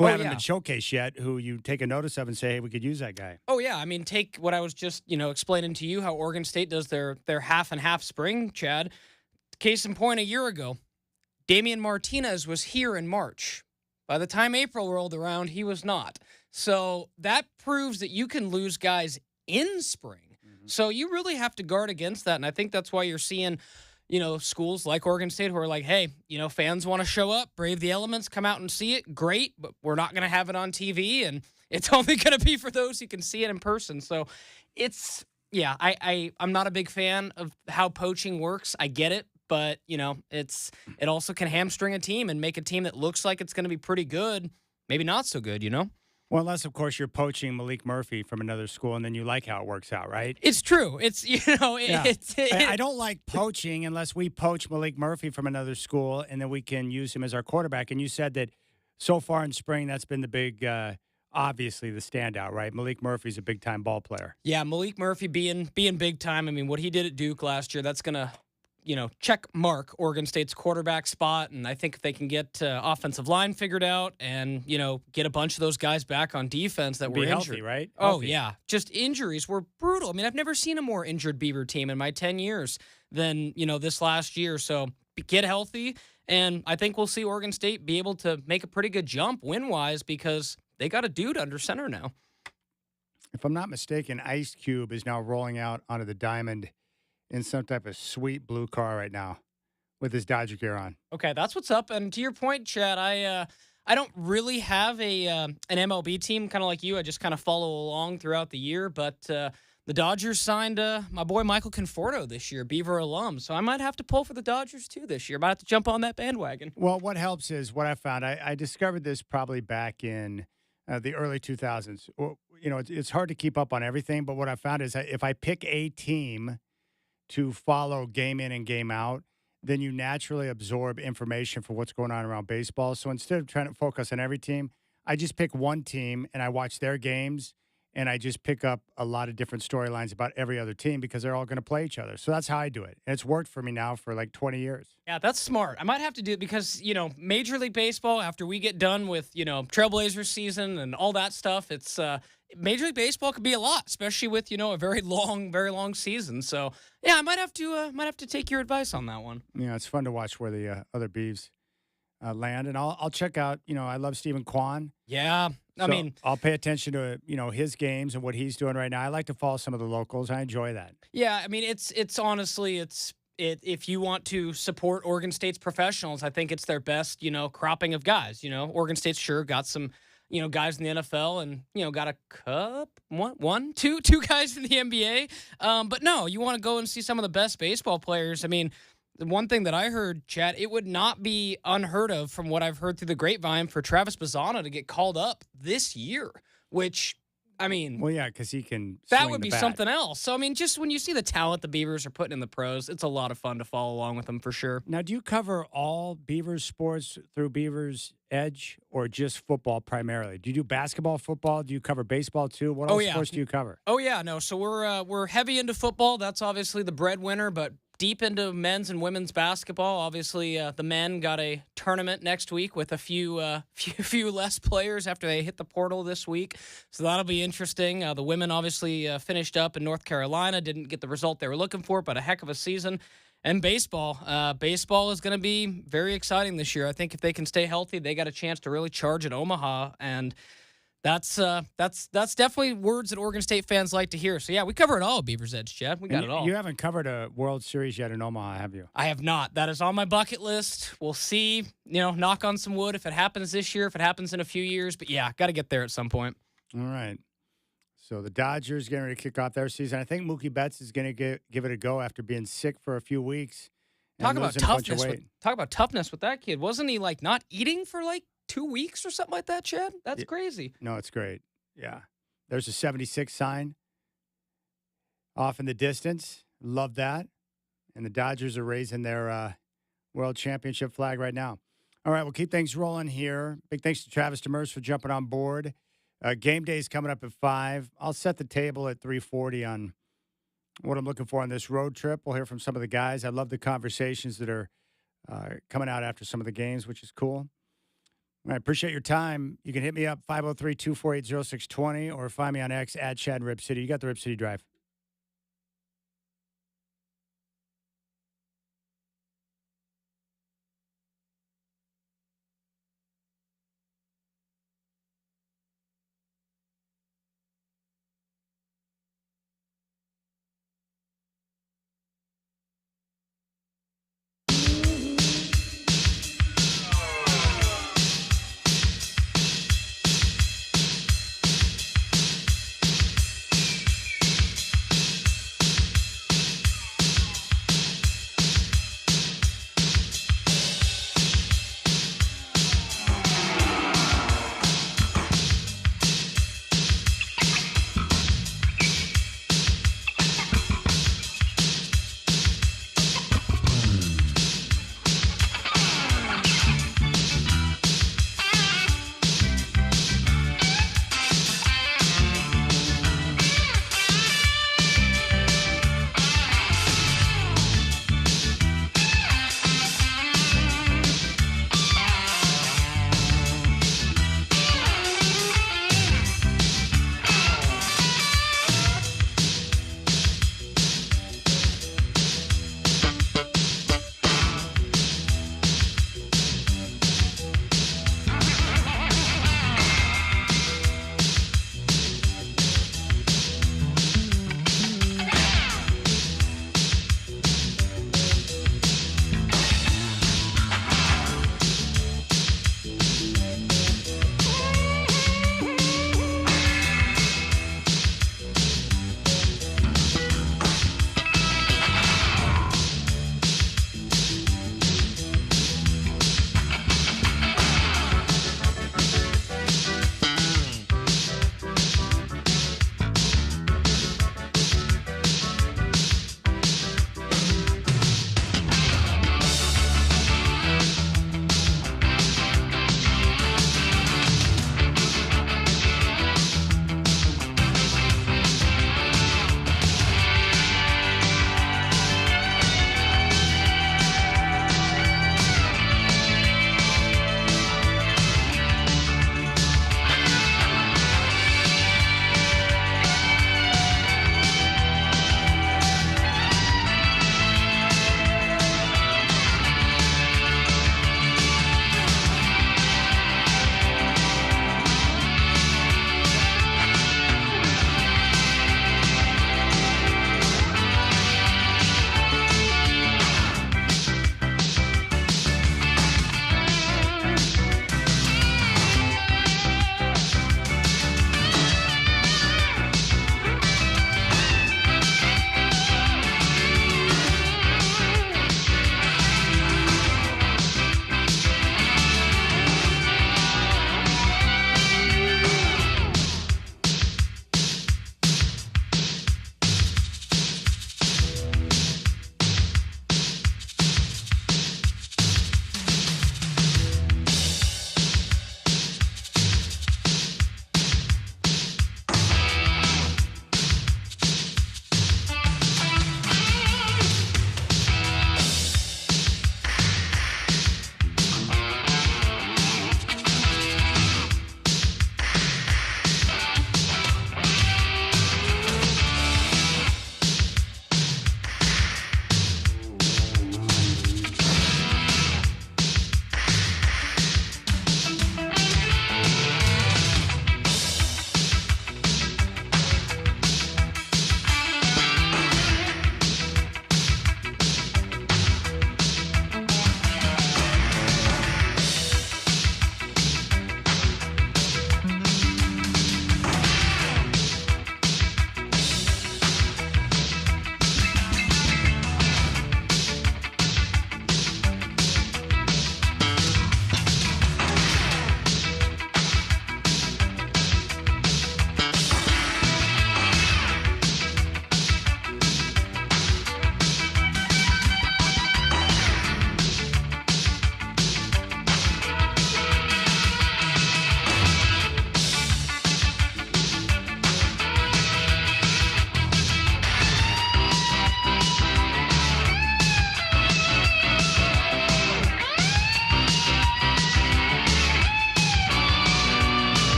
haven't been showcased yet, who you take a notice of and say, hey, we could use that guy. Oh, yeah. I mean, take what I was just, explaining to you, how Oregon State does their half and half spring, Chad. Case in point, a year ago, Damian Martinez was here in March. By the time April rolled around, he was not. So that proves that you can lose guys in spring. Mm-hmm. So you really have to guard against that. And I think that's why you're seeing, schools like Oregon State who are like, hey, fans want to show up, brave the elements, come out and see it. Great, but we're not going to have it on TV. And it's only going to be for those who can see it in person. So it's, I'm not a big fan of how poaching works. I get it. But, it also can hamstring a team and make a team that looks like it's going to be pretty good, maybe not so good, Well, unless, of course, you're poaching Malik Murphy from another school, and then you like how it works out, right? It's true. It's, I don't like poaching unless we poach Malik Murphy from another school, and then we can use him as our quarterback. And you said that so far in spring, that's been the big, obviously, the standout, right? Malik Murphy's a big-time ball player. Yeah, Malik Murphy being big time. I mean, what he did at Duke last year, that's going to check mark Oregon State's quarterback spot. And I think if they can get offensive line figured out and, get a bunch of those guys back on defense that were injured. Healthy, right? Oh, Healthy. Yeah. Just injuries were brutal. I mean, I've never seen a more injured Beaver team in my 10 years than, this last year. So get healthy. And I think we'll see Oregon State be able to make a pretty good jump win-wise because they got a dude under center now. If I'm not mistaken, Ice Cube is now rolling out onto the diamond in some type of sweet blue car right now with his Dodger gear on. Okay, that's what's up. And to your point, Chad, I don't really have an MLB team, kind of like you. I just kind of follow along throughout the year. But the Dodgers signed my boy Michael Conforto this year, Beaver alum. So I might have to pull for the Dodgers too this year. Might have to jump on that bandwagon. Well, what helps is what I found. I discovered this probably back in the early 2000s. Well, it's hard to keep up on everything. But what I found is that if I pick a team to follow game in and game out, then you naturally absorb information for what's going on around baseball. So instead of trying to focus on every team, I just pick one team and I watch their games, and I just pick up a lot of different storylines about every other team because they're all going to play each other. So that's how I do it. And it's worked for me now for like 20 years. Yeah, that's smart. I might have to do it because, Major League Baseball, after we get done with, Trailblazers season and all that stuff, it's Major League Baseball could be a lot, especially with, a very long season. So, yeah, I might have to take your advice on that one. Yeah, it's fun to watch where the other Beavs land. And I'll check out, I love Stephen Kwan. Yeah. So I'll pay attention to, his games and what he's doing right now. I like to follow some of the locals. I enjoy that. Yeah, I mean, it's honestly, if you want to support Oregon State's professionals, I think it's their best, cropping of guys. Oregon State's sure got some, guys in the NFL and, got a two guys in the NBA. But no, you want to go and see some of the best baseball players. I mean, the one thing that I heard, Chad, it would not be unheard of from what I've heard through the grapevine for Travis Bazzana to get called up this year, which, I mean. Well, yeah, because he can. That would be something else. So, I mean, just when you see the talent the Beavers are putting in the pros, it's a lot of fun to follow along with them for sure. Now, do you cover all Beavers sports through Beavers Edge or just football primarily? Do you do basketball, football? Do you cover baseball too? What other sports do you cover? Oh, yeah, no. So we're heavy into football. That's obviously the breadwinner, but deep into men's and women's basketball. Obviously, the men got a tournament next week with a few less players after they hit the portal this week. So that'll be interesting. The women obviously finished up in North Carolina, didn't get the result they were looking for, but a heck of a season. And baseball is going to be very exciting this year. I think if they can stay healthy, they got a chance to really charge at Omaha, and that's definitely words that Oregon State fans like to hear. So, yeah, we cover it all at Beaver's Edge, Chad. We got it all. You haven't covered a World Series yet in Omaha, have you? I have not. That is on my bucket list. We'll see, knock on some wood if it happens this year, if it happens in a few years. But, yeah, got to get there at some point. All right. So the Dodgers getting ready to kick off their season. I think Mookie Betts is going to give it a go after being sick for a few weeks. Talk about toughness with that kid. Wasn't he, not eating for, 2 weeks or something like that, Chad? That's crazy. No, it's great. Yeah. There's a 76 sign off in the distance. Love that. And the Dodgers are raising their World Championship flag right now. All right, we'll keep things rolling here. Big thanks to Travis Demers for jumping on board. Game day is coming up at 5. I'll set the table at 3:40 on what I'm looking for on this road trip. We'll hear from some of the guys. I love the conversations that are coming out after some of the games, which is cool. I appreciate your time. You can hit me up, 503-248-0620, or find me on X, @ChadRipCity. You got the Rip City Drive.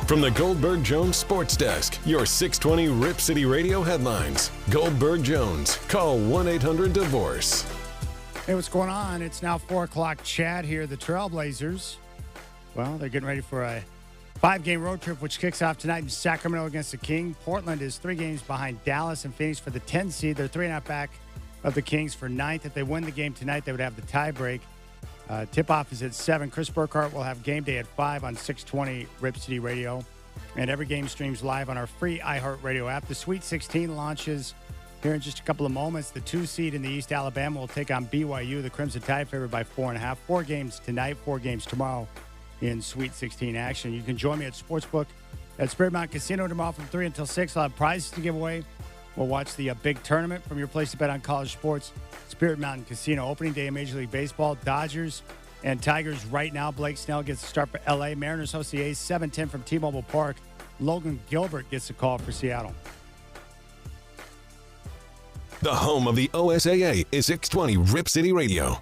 From the Goldberg-Jones Sports Desk, your 620 Rip City Radio headlines. Goldberg-Jones. Call 1-800-DIVORCE. Hey, what's going on? It's now 4 o'clock. Chad here. The Trailblazers, well, they're getting ready for a 5-game road trip, which kicks off tonight in Sacramento against the King. Portland is 3 games behind Dallas and Phoenix for the 10 seed. They're 3.5 back of the Kings for 9th. If they win the game tonight, they would have the tiebreak. Tip-off is at 7. Chris Burkhart will have game day at 5 on 620 Rip City Radio. And every game streams live on our free iHeartRadio app. The Sweet 16 launches here in just a couple of moments. The 2 seed in the East, Alabama, will take on BYU. The Crimson Tide favored by 4.5. 4 games tonight, 4 games tomorrow in Sweet 16 action. You can join me at Sportsbook at Spirit Mountain Casino tomorrow from 3 until 6. I'll have prizes to give away. We'll watch the big tournament from your place to bet on college sports. Spirit Mountain Casino, opening day of Major League Baseball. Dodgers and Tigers right now. Blake Snell gets the start for L.A. Mariners host the A's 7-10 from T-Mobile Park. Logan Gilbert gets the call for Seattle. The home of the OSAA is 620 Rip City Radio.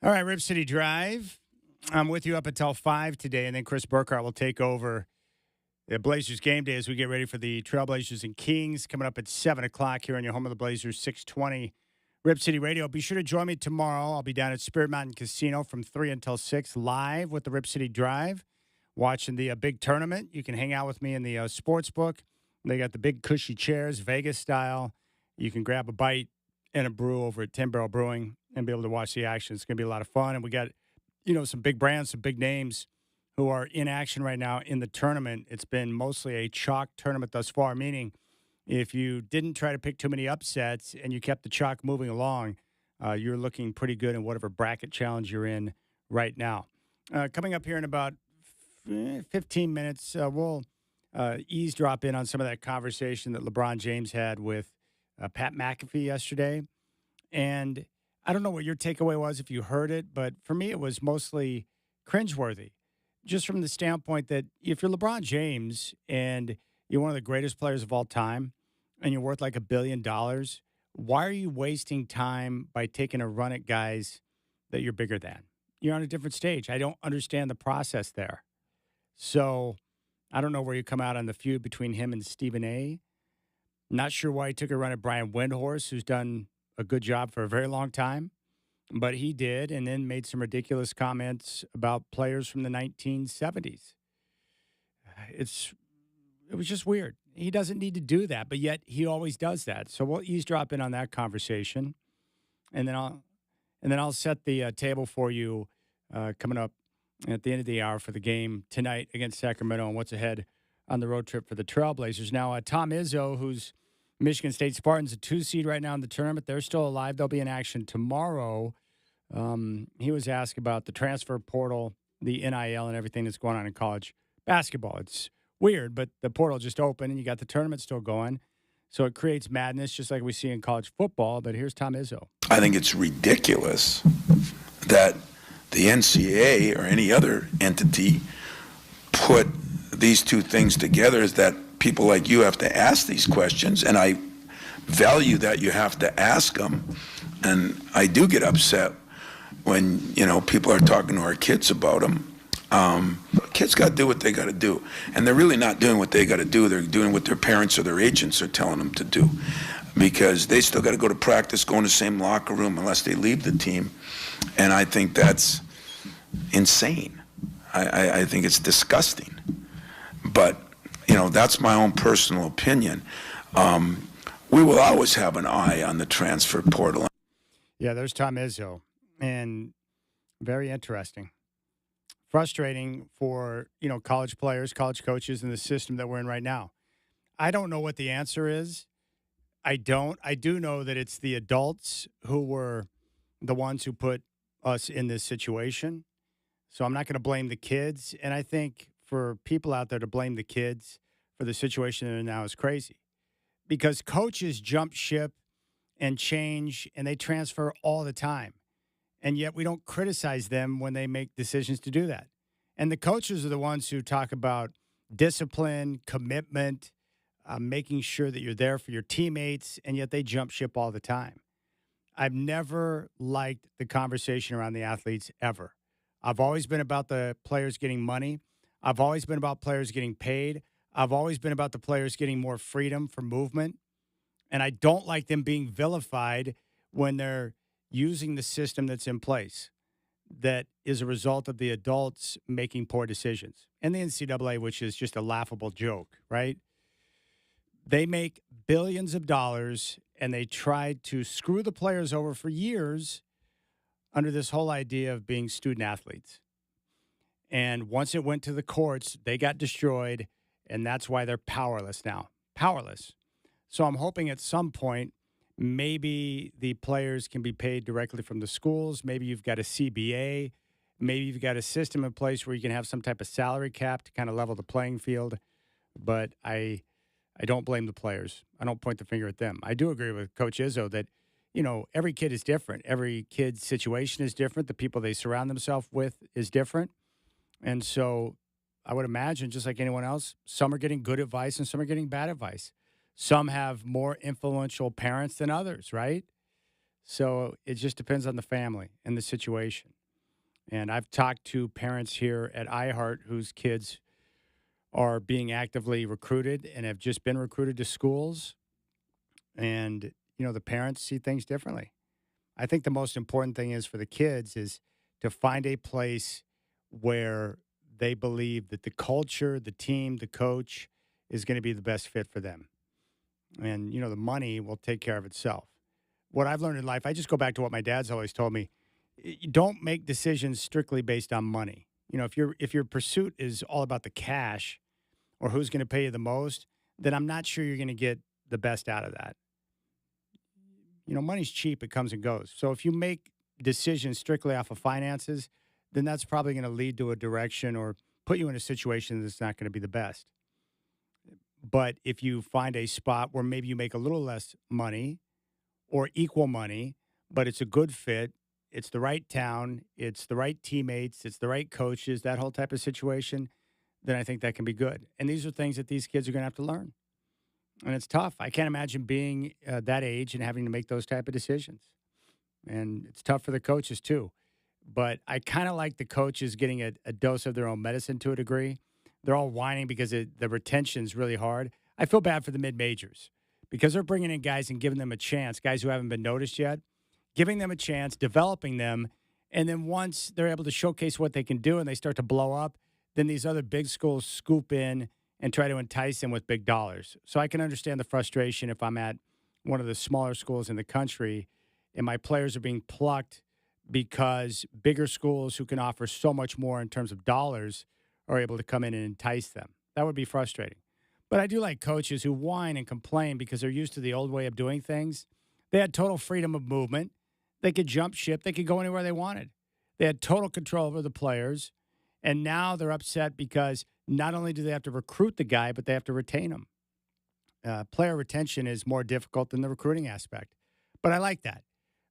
All right, Rip City Drive. I'm with you up until 5 today, and then Chris Burkhart will take over the Blazers game day as we get ready for the Trailblazers and Kings coming up at 7 o'clock here on your home of the Blazers, 620 Rip City Radio. Be sure to join me tomorrow. I'll be down at Spirit Mountain Casino from 3 until 6 live with the Rip City Drive, watching the big tournament. You can hang out with me in the sports book. They got the big cushy chairs, Vegas style. You can grab a bite and a brew over at 10 Barrel Brewing and be able to watch the action. It's going to be a lot of fun. And we got, some big brands, some big names who are in action right now in the tournament. It's been mostly a chalk tournament thus far, meaning if you didn't try to pick too many upsets and you kept the chalk moving along, you're looking pretty good in whatever bracket challenge you're in right now. Coming up here in about 15 minutes, we'll eavesdrop in on some of that conversation that LeBron James had with Pat McAfee yesterday. And I don't know what your takeaway was if you heard it, but for me it was mostly cringeworthy, just from the standpoint that if you're LeBron James and you're one of the greatest players of all time and you're worth like $1 billion, why are you wasting time by taking a run at guys that you're bigger than? You're on a different stage. I don't understand the process there. So I don't know where you come out on the feud between him and Stephen A. Not sure why he took a run at Brian Windhorst, who's done a good job for a very long time, but he did, and then made some ridiculous comments about players from the 1970s. It was just weird. He doesn't need to do that, but yet he always does that. So we'll eavesdrop in on that conversation, and then I'll set the table for you coming up at the end of the hour for the game tonight against Sacramento and what's ahead on the road trip for the Trailblazers. Now, Tom Izzo, who's Michigan State Spartans, a 2 seed right now in the tournament. They're still alive. They'll be in action tomorrow. He was asked about the transfer portal, the NIL, and everything that's going on in college basketball. It's weird, but the portal just opened, and you got the tournament still going. So it creates madness, just like we see in college football. But here's Tom Izzo. I think it's ridiculous that the NCAA or any other entity put these two things together, is that people like you have to ask these questions, and I value that you have to ask them. And I do get upset when, people are talking to our kids about them. Kids got to do what they got to do, and they're really not doing what they got to do. They're doing what their parents or their agents are telling them to do, because they still got to go to practice, go in the same locker room unless they leave the team. And I think that's insane. I think it's disgusting. But, that's my own personal opinion. We will always have an eye on the transfer portal. Yeah, there's Tom Izzo. And very interesting. Frustrating for, college players, college coaches, and the system that we're in right now. I don't know what the answer is. I don't. I do know that it's the adults who were the ones who put us in this situation. So I'm not going to blame the kids. And I think for people out there to blame the kids for the situation they're in now is crazy. Because coaches jump ship and change, and they transfer all the time. And yet we don't criticize them when they make decisions to do that. And the coaches are the ones who talk about discipline, commitment, making sure that you're there for your teammates, and yet they jump ship all the time. I've never liked the conversation around the athletes ever. I've always been about the players getting money. I've always been about players getting paid. I've always been about the players getting more freedom for movement. And I don't like them being vilified when they're using the system that's in place that is a result of the adults making poor decisions. And the NCAA, which is just a laughable joke, right? They make billions of dollars, and they tried to screw the players over for years under this whole idea of being student athletes. And once it went to the courts, they got destroyed, and that's why they're powerless now. Powerless. So I'm hoping at some point, maybe the players can be paid directly from the schools. Maybe you've got a CBA. Maybe you've got a system in place where you can have some type of salary cap to kind of level the playing field. But I don't blame the players. I don't point the finger at them. I do agree with Coach Izzo that, every kid is different. Every kid's situation is different. The people they surround themselves with is different. And so I would imagine, just like anyone else, some are getting good advice and some are getting bad advice. Some have more influential parents than others, right? So it just depends on the family and the situation. And I've talked to parents here at iHeart whose kids are being actively recruited and have just been recruited to schools. And, the parents see things differently. I think the most important thing is for the kids is to find a place where they believe that the culture, the team, the coach is going to be the best fit for them. And, the money will take care of itself. What I've learned in life, I just go back to what my dad's always told me. You don't make decisions strictly based on money. If your pursuit is all about the cash or who's going to pay you the most, then I'm not sure you're going to get the best out of that. Money's cheap. It comes and goes. So if you make decisions strictly off of finances, then that's probably going to lead to a direction or put you in a situation that's not going to be the best. But if you find a spot where maybe you make a little less money or equal money, but it's a good fit, it's the right town, it's the right teammates, it's the right coaches, that whole type of situation, then I think that can be good. And these are things that these kids are going to have to learn. And it's tough. I can't imagine being that age and having to make those type of decisions. And it's tough for the coaches too. But I kind of like the coaches getting a dose of their own medicine to a degree. They're all whining because the retention's really hard. I feel bad for the mid-majors because they're bringing in guys and giving them a chance, guys who haven't been noticed yet, giving them a chance, developing them, and then once they're able to showcase what they can do and they start to blow up, then these other big schools scoop in and try to entice them with big dollars. So I can understand the frustration if I'm at one of the smaller schools in the country and my players are being plucked because bigger schools who can offer so much more in terms of dollars are able to come in and entice them. That would be frustrating. But I do like coaches who whine and complain because they're used to the old way of doing things. They had total freedom of movement. They could jump ship. They could go anywhere they wanted. They had total control over the players. And now they're upset because not only do they have to recruit the guy, but they have to retain him. Player retention is more difficult than the recruiting aspect. But I like that.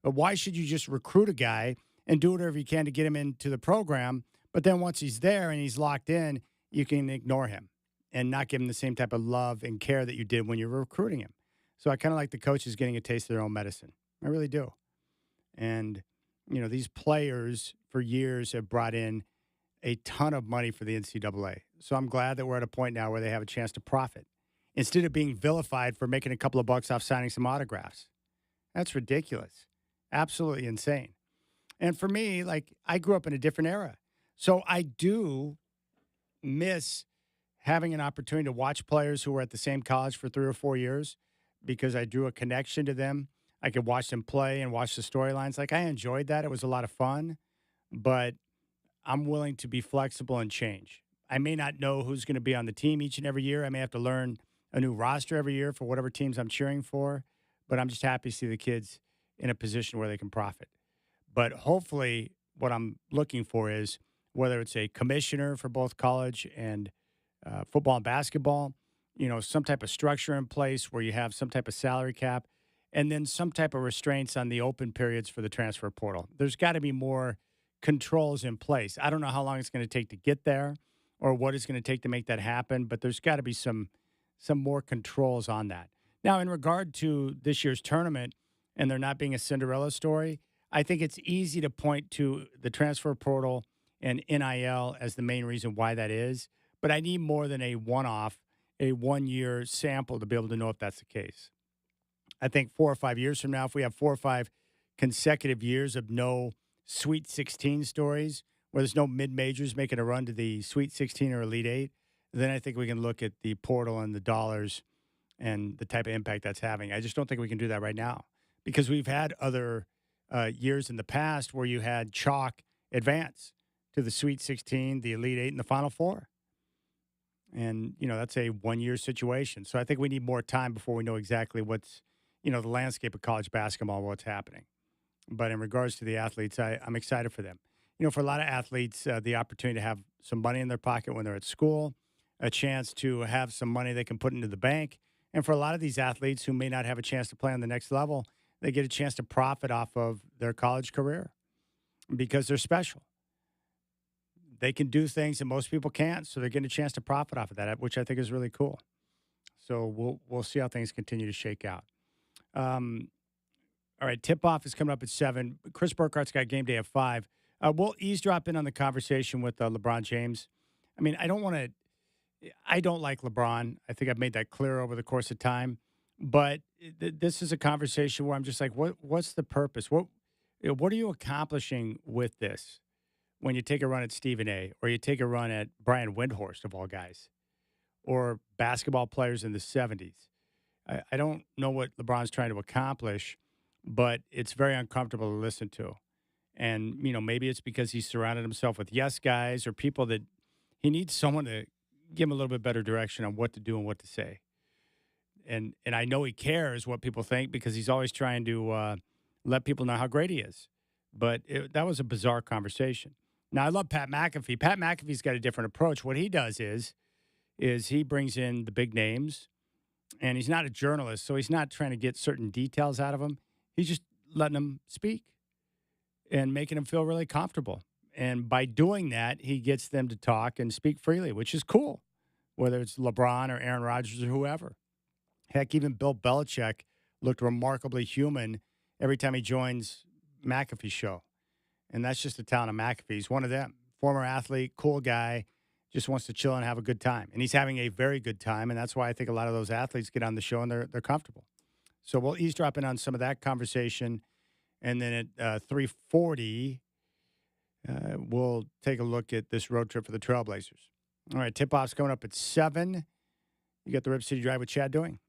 But why should you just recruit a guy and do whatever you can to get him into the program, but then once he's there and he's locked in, you can ignore him and not give him the same type of love and care that you did when you were recruiting him? So I kind of like the coaches getting a taste of their own medicine. I really do. And, these players for years have brought in a ton of money for the NCAA. So I'm glad that we're at a point now where they have a chance to profit instead of being vilified for making a couple of bucks off signing some autographs. That's ridiculous. Absolutely insane. And for me, I grew up in a different era. So I do miss having an opportunity to watch players who were at the same college for 3 or 4 years because I drew a connection to them. I could watch them play and watch the storylines. Like, I enjoyed that. It was a lot of fun, but I'm willing to be flexible and change. I may not know who's going to be on the team each and every year. I may have to learn a new roster every year for whatever teams I'm cheering for, but I'm just happy to see the kids in a position where they can profit. But hopefully what I'm looking for is whether it's a commissioner for both college and football and basketball, some type of structure in place where you have some type of salary cap, and then some type of restraints on the open periods for the transfer portal. There's got to be more controls in place. I don't know how long it's going to take to get there or what it's going to take to make that happen, but there's got to be some more controls on that. Now, in regard to this year's tournament and there not being a Cinderella story, I think it's easy to point to the transfer portal and NIL as the main reason why that is. But I need more than a one-off, a one-year sample to be able to know if that's the case. I think 4 or 5 years from now, if we have 4 or 5 consecutive years of no Sweet 16 stories, where there's no mid-majors making a run to the Sweet 16 or Elite 8, then I think we can look at the portal and the dollars and the type of impact that's having. I just don't think we can do that right now because we've had other years in the past where you had chalk advance to the Sweet 16, the Elite 8, and the Final Four. And, that's a one-year situation. So I think we need more time before we know exactly what's, the landscape of college basketball, what's happening. But in regards to the athletes, I'm excited for them. For a lot of athletes, the opportunity to have some money in their pocket when they're at school, a chance to have some money they can put into the bank. And for a lot of these athletes who may not have a chance to play on the next level, they get a chance to profit off of their college career because they're special. They can do things that most people can't, so they're getting a chance to profit off of that, which I think is really cool. So we'll see how things continue to shake out. All right, tip-off is coming up at 7. Chris Burkhart's got game day at 5. We'll eavesdrop in on the conversation with LeBron James. I mean, I don't like LeBron. I think I've made that clear over the course of time. But this is a conversation where I'm just like, what's the purpose? What are you accomplishing with this when you take a run at Stephen A. or you take a run at Brian Windhorst, of all guys, or basketball players in the 70s? I don't know what LeBron's trying to accomplish, but it's very uncomfortable to listen to. And, maybe it's because he's surrounded himself with yes guys or people that he needs someone to give him a little bit better direction on what to do and what to say. And I know he cares what people think because he's always trying to let people know how great he is. But that was a bizarre conversation. Now, I love Pat McAfee. Pat McAfee's got a different approach. What he does is he brings in the big names, and he's not a journalist, so he's not trying to get certain details out of them. He's just letting them speak and making them feel really comfortable. And by doing that, he gets them to talk and speak freely, which is cool, whether it's LeBron or Aaron Rodgers or whoever. Heck, even Bill Belichick looked remarkably human every time he joins McAfee's show. And that's just the talent of McAfee. He's one of them. Former athlete, cool guy, just wants to chill and have a good time. And he's having a very good time, and that's why I think a lot of those athletes get on the show and they're comfortable. So we'll eavesdrop in on some of that conversation. And then at 3:40, we'll take a look at this road trip for the Trailblazers. All right, tip-off's coming up at 7. You got the Rip City Drive with Chad doing.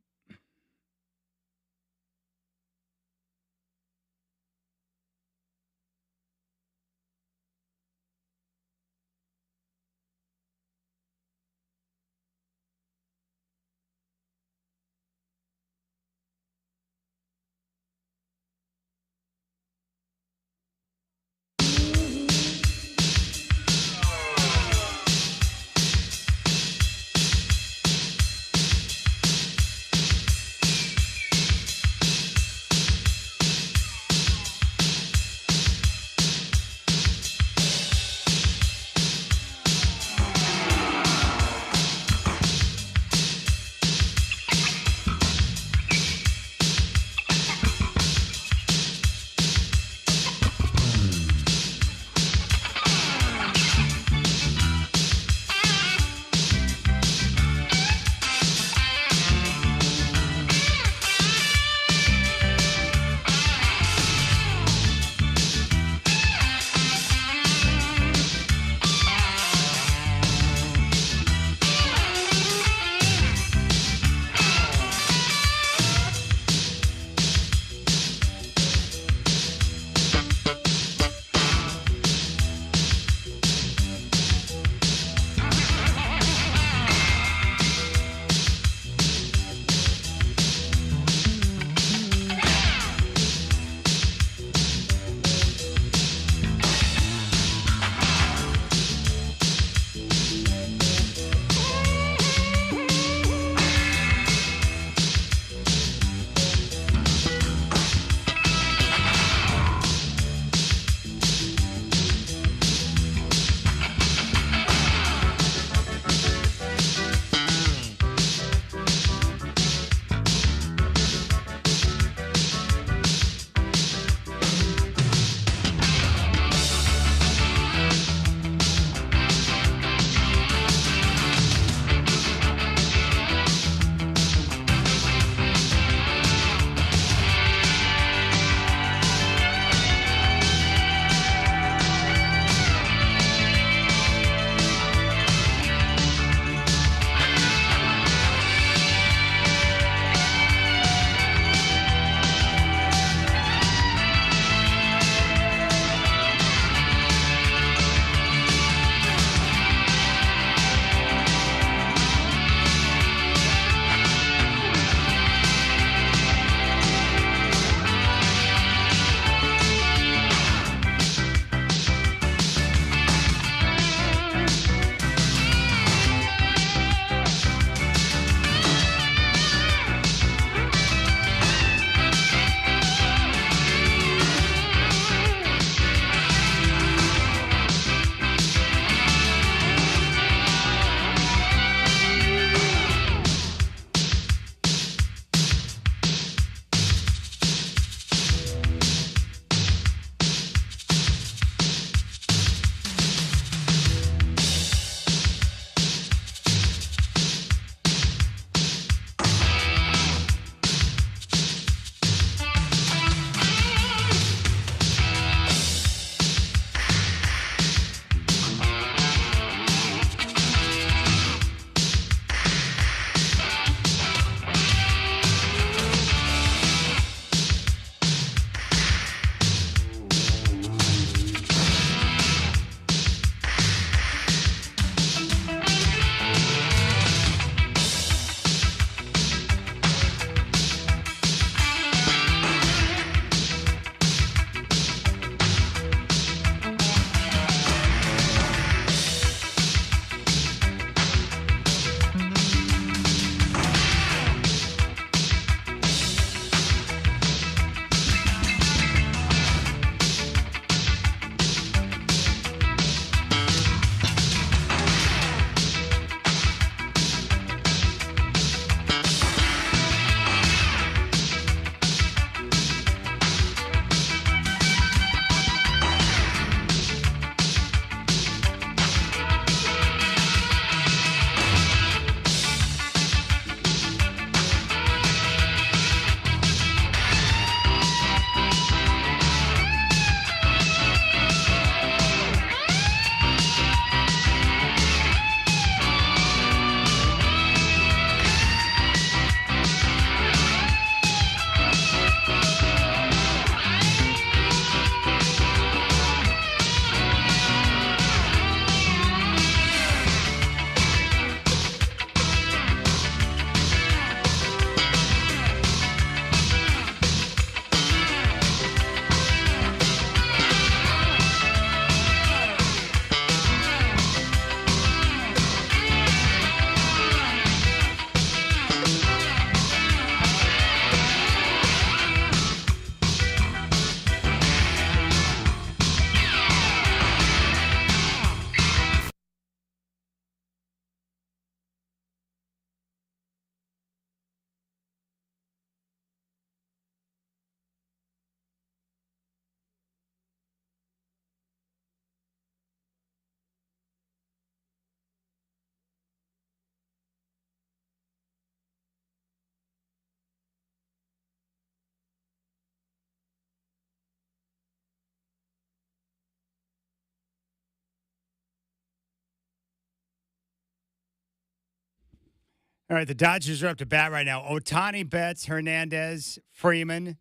All right, the Dodgers are up to bat right now. Ohtani, Betts, Hernandez, Freeman.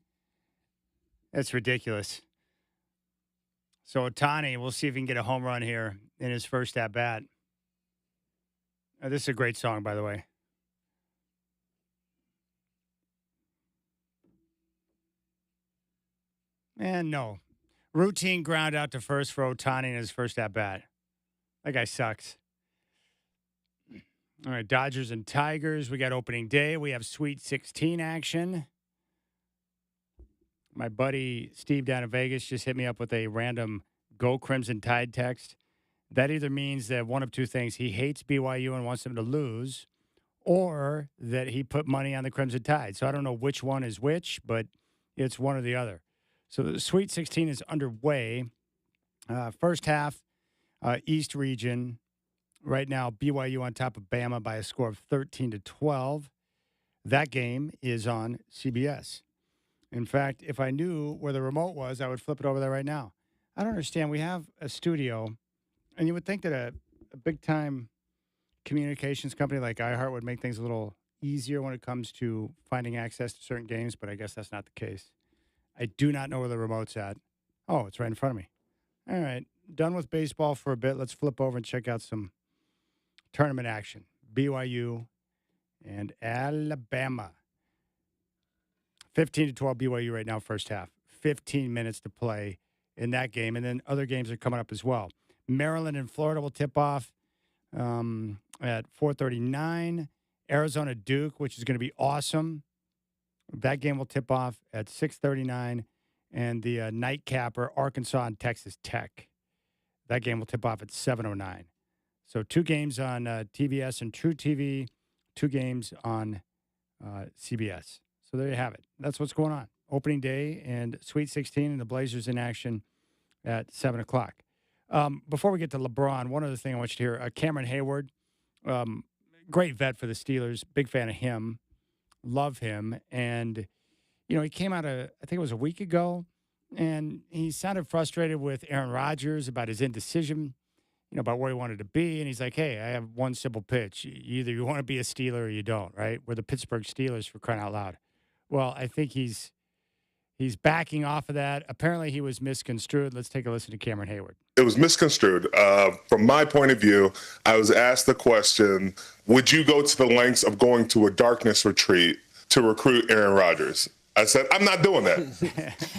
That's ridiculous. So Ohtani, we'll see if he can get a home run here in his first at bat. This is a great song, by the way. And no. Routine ground out to first for Ohtani in his first at bat. That guy sucks. All right, Dodgers and Tigers. We got opening day. We have Sweet 16 action. My buddy Steve down in Vegas just hit me up with a random Go Crimson Tide text. That either means that one of two things: he hates BYU and wants them to lose, or that he put money on the Crimson Tide. So I don't know which one is which, but it's one or the other. So the Sweet 16 is underway. First half, East region. Right now, BYU on top of Bama by a score of 13-12. That game is on CBS. In fact, if I knew where the remote was, I would flip it over there right now. I don't understand. We have a studio, and you would think that a big-time communications company like iHeart would make things a little easier when it comes to finding access to certain games, but I guess that's not the case. I do not know where the remote's at. Oh, it's right in front of me. All right, done with baseball for a bit. Let's flip over and check out some tournament action. BYU and Alabama. 15-12 BYU right now, first half. 15 minutes to play in that game, and then other games are coming up as well. Maryland and Florida will tip off at 4:39. Arizona Duke, which is going to be awesome. That game will tip off at 6:39, and the nightcapper, Arkansas and Texas Tech. That game will tip off at 7:09. So 2 games on TBS and True TV, 2 games on CBS. So there you have it. That's what's going on. Opening day and Sweet 16 and the Blazers in action at 7 o'clock. Before we get to LeBron, one other thing I want you to hear. Cameron Hayward, great vet for the Steelers. Big fan of him. Love him. And, he came out, I think it was a week ago, and he sounded frustrated with Aaron Rodgers about his indecision, about where he wanted to be. And he's like, hey, I have one simple pitch. Either you want to be a Steeler or you don't, right? We're the Pittsburgh Steelers, for crying out loud. Well, I think he's backing off of that. Apparently, he was misconstrued. Let's take a listen to Cameron Hayward. It was misconstrued. From my point of view, I was asked the question, would you go to the lengths of going to a darkness retreat to recruit Aaron Rodgers? I said, I'm not doing that.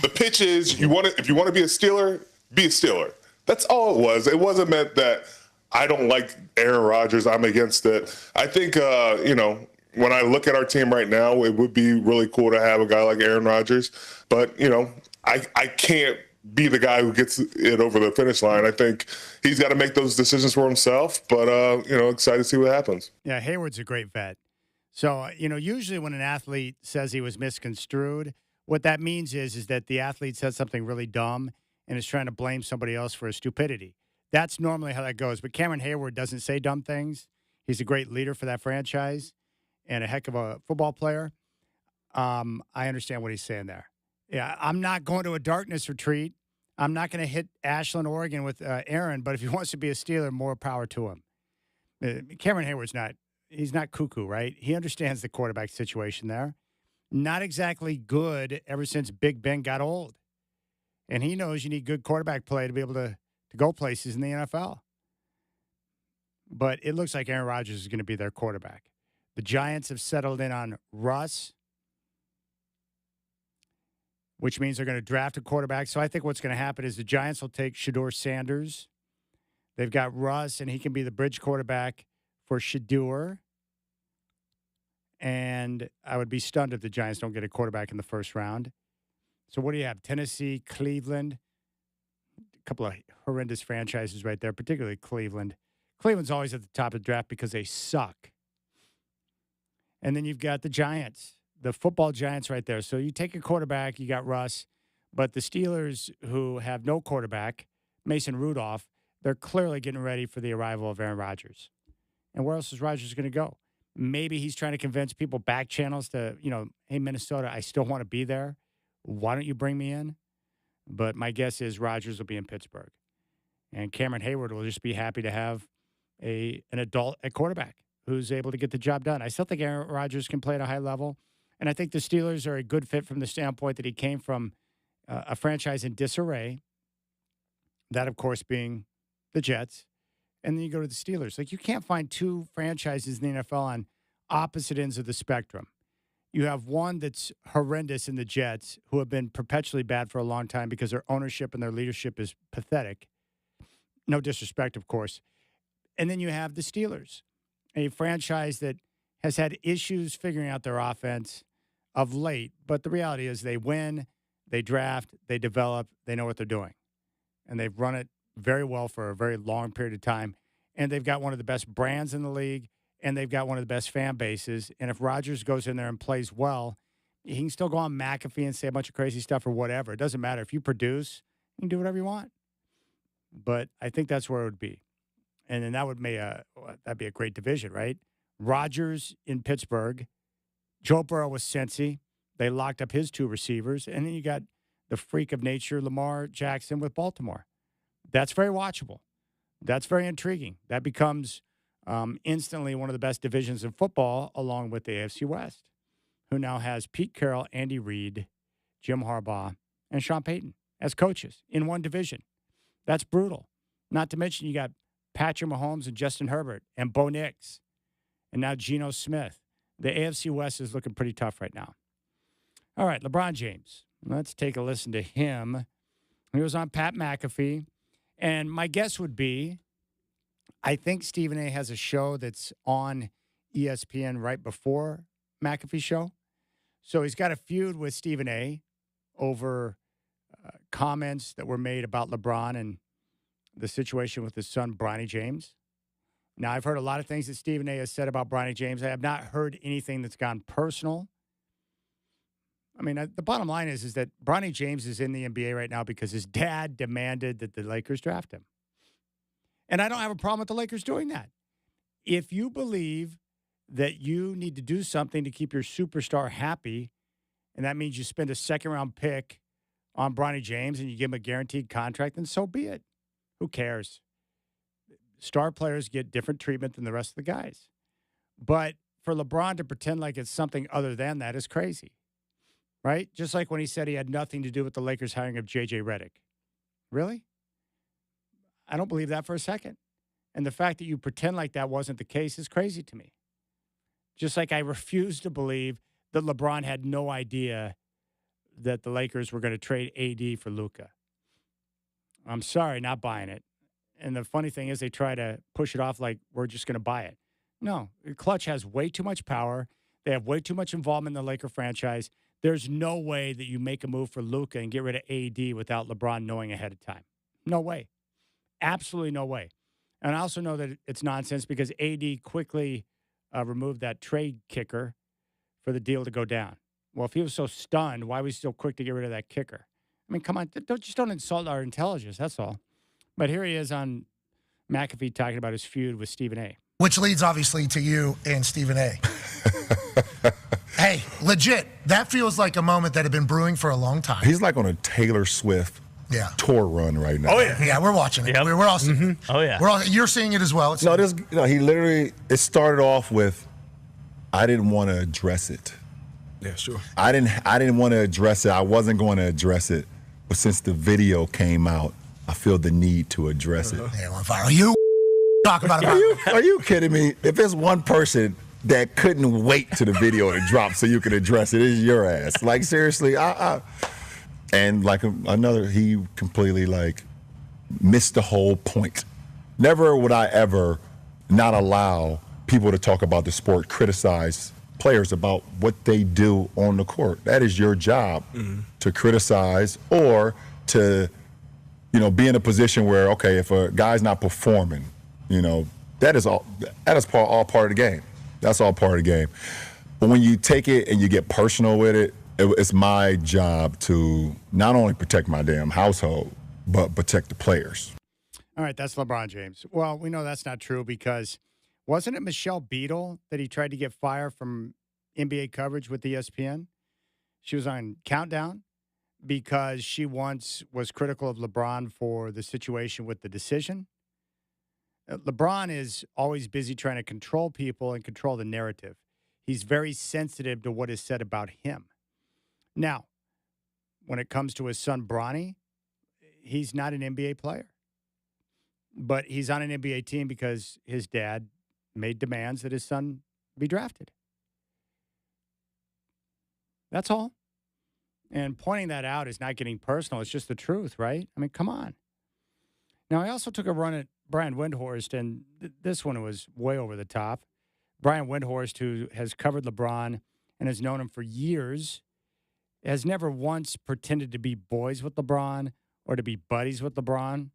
The pitch is, if you want to be a Steeler, be a Steeler. That's all it was. It wasn't meant that I don't like Aaron Rodgers. I'm against it. I think, when I look at our team right now, it would be really cool to have a guy like Aaron Rodgers. But, I can't be the guy who gets it over the finish line. I think he's got to make those decisions for himself. But, excited to see what happens. Yeah, Hayward's a great vet. So, usually when an athlete says he was misconstrued, what that means is that the athlete said something really dumb and is trying to blame somebody else for his stupidity. That's normally how that goes. But Cameron Hayward doesn't say dumb things. He's a great leader for that franchise and a heck of a football player. I understand what he's saying there. Yeah, I'm not going to a darkness retreat. I'm not going to hit Ashland, Oregon with Aaron, but if he wants to be a Steeler, more power to him. Cameron Hayward's he's not cuckoo, right? He understands the quarterback situation there. Not exactly good ever since Big Ben got old. And he knows you need good quarterback play to be able to go places in the NFL. But it looks like Aaron Rodgers is going to be their quarterback. The Giants have settled in on Russ, which means they're going to draft a quarterback. So I think what's going to happen is the Giants will take Shedeur Sanders. They've got Russ, and he can be the bridge quarterback for Shedeur. And I would be stunned if the Giants don't get a quarterback in the first round. So what do you have? Tennessee, Cleveland, a couple of horrendous franchises right there, particularly Cleveland. Cleveland's always at the top of the draft because they suck. And then you've got the Giants, the football Giants right there. So you take a quarterback, you got Russ, but the Steelers, who have no quarterback, Mason Rudolph, they're clearly getting ready for the arrival of Aaron Rodgers. And where else is Rodgers going to go? Maybe he's trying to convince people back channels to, hey, Minnesota, I still want to be there. Why don't you bring me in? But my guess is Rodgers will be in Pittsburgh. And Cameron Hayward will just be happy to have an adult at quarterback who's able to get the job done. I still think Aaron Rodgers can play at a high level, and I think the Steelers are a good fit from the standpoint that he came from a franchise in disarray, that, of course, being the Jets, and then you go to the Steelers. Like, you can't find two franchises in the NFL on opposite ends of the spectrum. You have one that's horrendous in the Jets, who have been perpetually bad for a long time because their ownership and their leadership is pathetic. No disrespect, of course. And then you have the Steelers, a franchise that has had issues figuring out their offense of late. But the reality is they win, they draft, they develop, they know what they're doing. And they've run it very well for a very long period of time. And they've got one of the best brands in the league, and they've got one of the best fan bases. And if Rodgers goes in there and plays well, he can still go on McAfee and say a bunch of crazy stuff or whatever. It doesn't matter. If you produce, you can do whatever you want. But I think that's where it would be. And then that would that'd be a great division, right? Rodgers in Pittsburgh, Joe Burrow with Cincy. They locked up his two receivers. And then you got the freak of nature, Lamar Jackson with Baltimore. That's very watchable. That's very intriguing. That becomes instantly one of the best divisions in football, along with the AFC West, who now has Pete Carroll, Andy Reid, Jim Harbaugh, and Sean Payton as coaches in one division. That's brutal. Not to mention you got Patrick Mahomes and Justin Herbert and Bo Nix and now Geno Smith. The AFC West is looking pretty tough right now. All right, LeBron James. Let's take a listen to him. He was on Pat McAfee. And my guess would be, I think Stephen A. has a show that's on ESPN right before McAfee's show. So he's got a feud with Stephen A. over comments that were made about LeBron and the situation with his son, Bronny James. Now, I've heard a lot of things that Stephen A. has said about Bronny James. I have not heard anything that's gone personal. I mean, the bottom line is that Bronny James is in the NBA right now because his dad demanded that the Lakers draft him. And I don't have a problem with the Lakers doing that. If you believe that you need to do something to keep your superstar happy, and that means you spend a second-round pick on Bronny James and you give him a guaranteed contract, then so be it. Who cares? Star players get different treatment than the rest of the guys. But for LeBron to pretend like it's something other than that is crazy. Right? Just like when he said he had nothing to do with the Lakers hiring of J.J. Redick. Really? I don't believe that for a second. And the fact that you pretend like that wasn't the case is crazy to me. Just like I refuse to believe that LeBron had no idea that the Lakers were going to trade AD for Luka. I'm sorry, not buying it. And the funny thing is they try to push it off like we're just going to buy it. No, Clutch has way too much power. They have way too much involvement in the Laker franchise. There's no way that you make a move for Luka and get rid of AD without LeBron knowing ahead of time. No way. Absolutely no way. And I also know that it's nonsense because AD quickly removed that trade kicker for the deal to go down. Well, if he was so stunned, why was he so quick to get rid of that kicker? I mean, come on, don't insult our intelligence, that's all. But here he is on McAfee talking about his feud with Stephen A. Which leads, obviously, to you and Stephen A. Hey, legit, that feels like a moment that had been brewing for a long time. He's like on a Taylor Swift tour run right now. Oh, yeah. Yeah, we're watching it. Yep. We're all seeing it. Oh, yeah. You're seeing it as well. He literally, it started off with, I didn't want to address it. Yeah, sure. I didn't want to address it. I wasn't going to address it. But since the video came out, I feel the need to address it. Yeah, on fire. You talk about it. Are you kidding me? If there's one person that couldn't wait to the video to drop so you could address it, it's your ass. Like, seriously, and like he completely like missed the whole point. Never would I ever not allow people to talk about the sport, criticize players about what they do on the court. That is your job, to criticize or to, be in a position where, okay, if a guy's not performing, that is all part of the game. That's all part of the game. But when you take it and you get personal with it, it's my job to not only protect my damn household, but protect the players. All right, that's LeBron James. Well, we know that's not true because wasn't it Michelle Beadle that he tried to get fired from NBA coverage with ESPN? She was on Countdown because she once was critical of LeBron for the situation with the decision. LeBron is always busy trying to control people and control the narrative. He's very sensitive to what is said about him. Now, when it comes to his son, Bronny, he's not an NBA player. But he's on an NBA team because his dad made demands that his son be drafted. That's all. And pointing that out is not getting personal. It's just the truth, right? I mean, come on. Now, I also took a run at Brian Windhorst, and this one was way over the top. Brian Windhorst, who has covered LeBron and has known him for years, has never once pretended to be boys with LeBron or to be buddies with LeBron.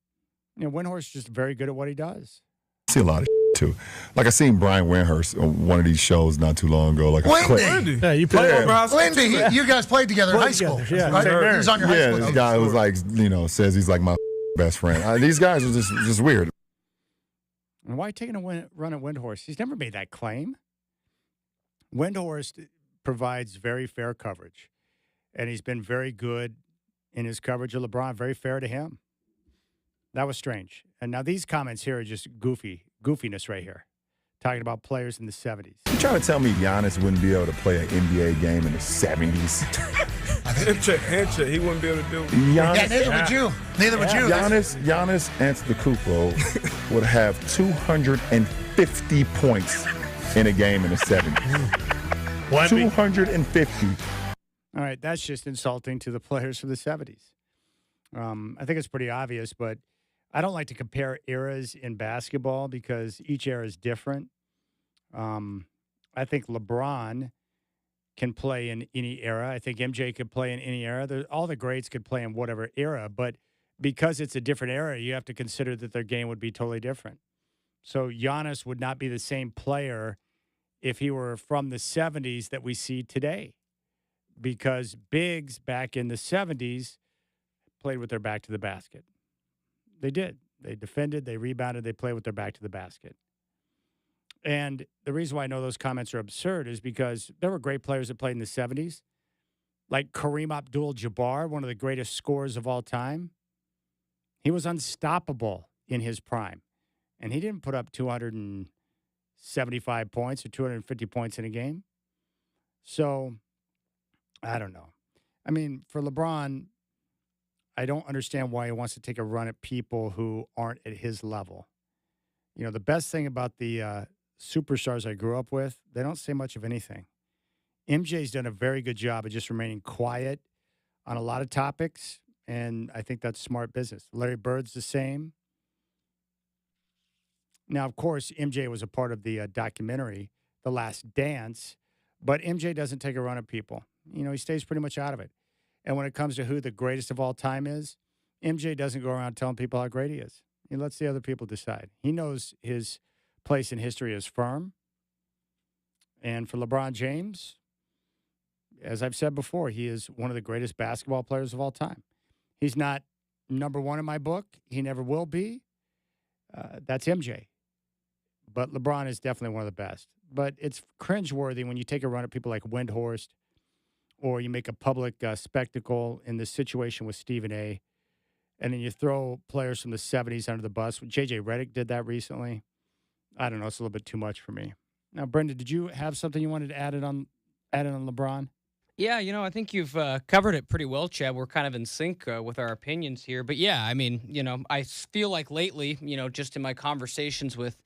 You know, Windhorst is just very good at what he does. I see a lot of too. Like I seen Brian Windhorst on one of these shows not too long ago. Like Lindy. Yeah, you played over high school. Lindy, you guys played together in high school. Yeah, right? He was on your high school this team. guy was like, says he's like my best friend. These guys are just weird. And why taking a run at Windhorst? He's never made that claim. Windhorst provides very fair coverage, and he's been very good in his coverage of LeBron, very fair to him. That was strange. And now these comments here are just goofiness right here, talking about players in the 70s. You trying to tell me Giannis wouldn't be able to play an NBA game in the 70s? Handshake, he wouldn't be able to do it. Giannis, Neither would you. Neither would you. Giannis Antetokounmpo would have 250 points in a game in the 70s. 250. All right, that's just insulting to the players from the 70s. I think it's pretty obvious, but I don't like to compare eras in basketball because each era is different. I think LeBron can play in any era. I think MJ could play in any era. All the greats could play in whatever era, but because it's a different era, you have to consider that their game would be totally different. So Giannis would not be the same player if he were from the 70s that we see today, because bigs back in the 70s played with their back to the basket. They did. They defended, they rebounded, they played with their back to the basket. And the reason why I know those comments are absurd is because there were great players that played in the 70s, like Kareem Abdul-Jabbar, one of the greatest scorers of all time. He was unstoppable in his prime, and he didn't put up 275 points or 250 points in a game. So, I don't know. I mean, for LeBron, I don't understand why he wants to take a run at people who aren't at his level. You know, the best thing about the superstars I grew up with, they don't say much of anything. MJ's done a very good job of just remaining quiet on a lot of topics, and I think that's smart business. Larry Bird's the same. Now, of course, MJ was a part of the documentary, The Last Dance, but MJ doesn't take a run at people. You know, he stays pretty much out of it. And when it comes to who the greatest of all time is, MJ doesn't go around telling people how great he is. He lets the other people decide. He knows his place in history is firm. And for LeBron James, as I've said before, he is one of the greatest basketball players of all time. He's not number one in my book. He never will be. That's MJ. But LeBron is definitely one of the best. But it's cringeworthy when you take a run at people like Windhorst, or you make a public spectacle in this situation with Stephen A., and then you throw players from the 70s under the bus. J.J. Redick did that recently. I don't know. It's a little bit too much for me. Now, Brenda, did you have something you wanted to add on LeBron? Yeah, you know, I think you've covered it pretty well, Chad. We're kind of in sync with our opinions here. But, yeah, I mean, you know, I feel like lately, you know, just in my conversations with,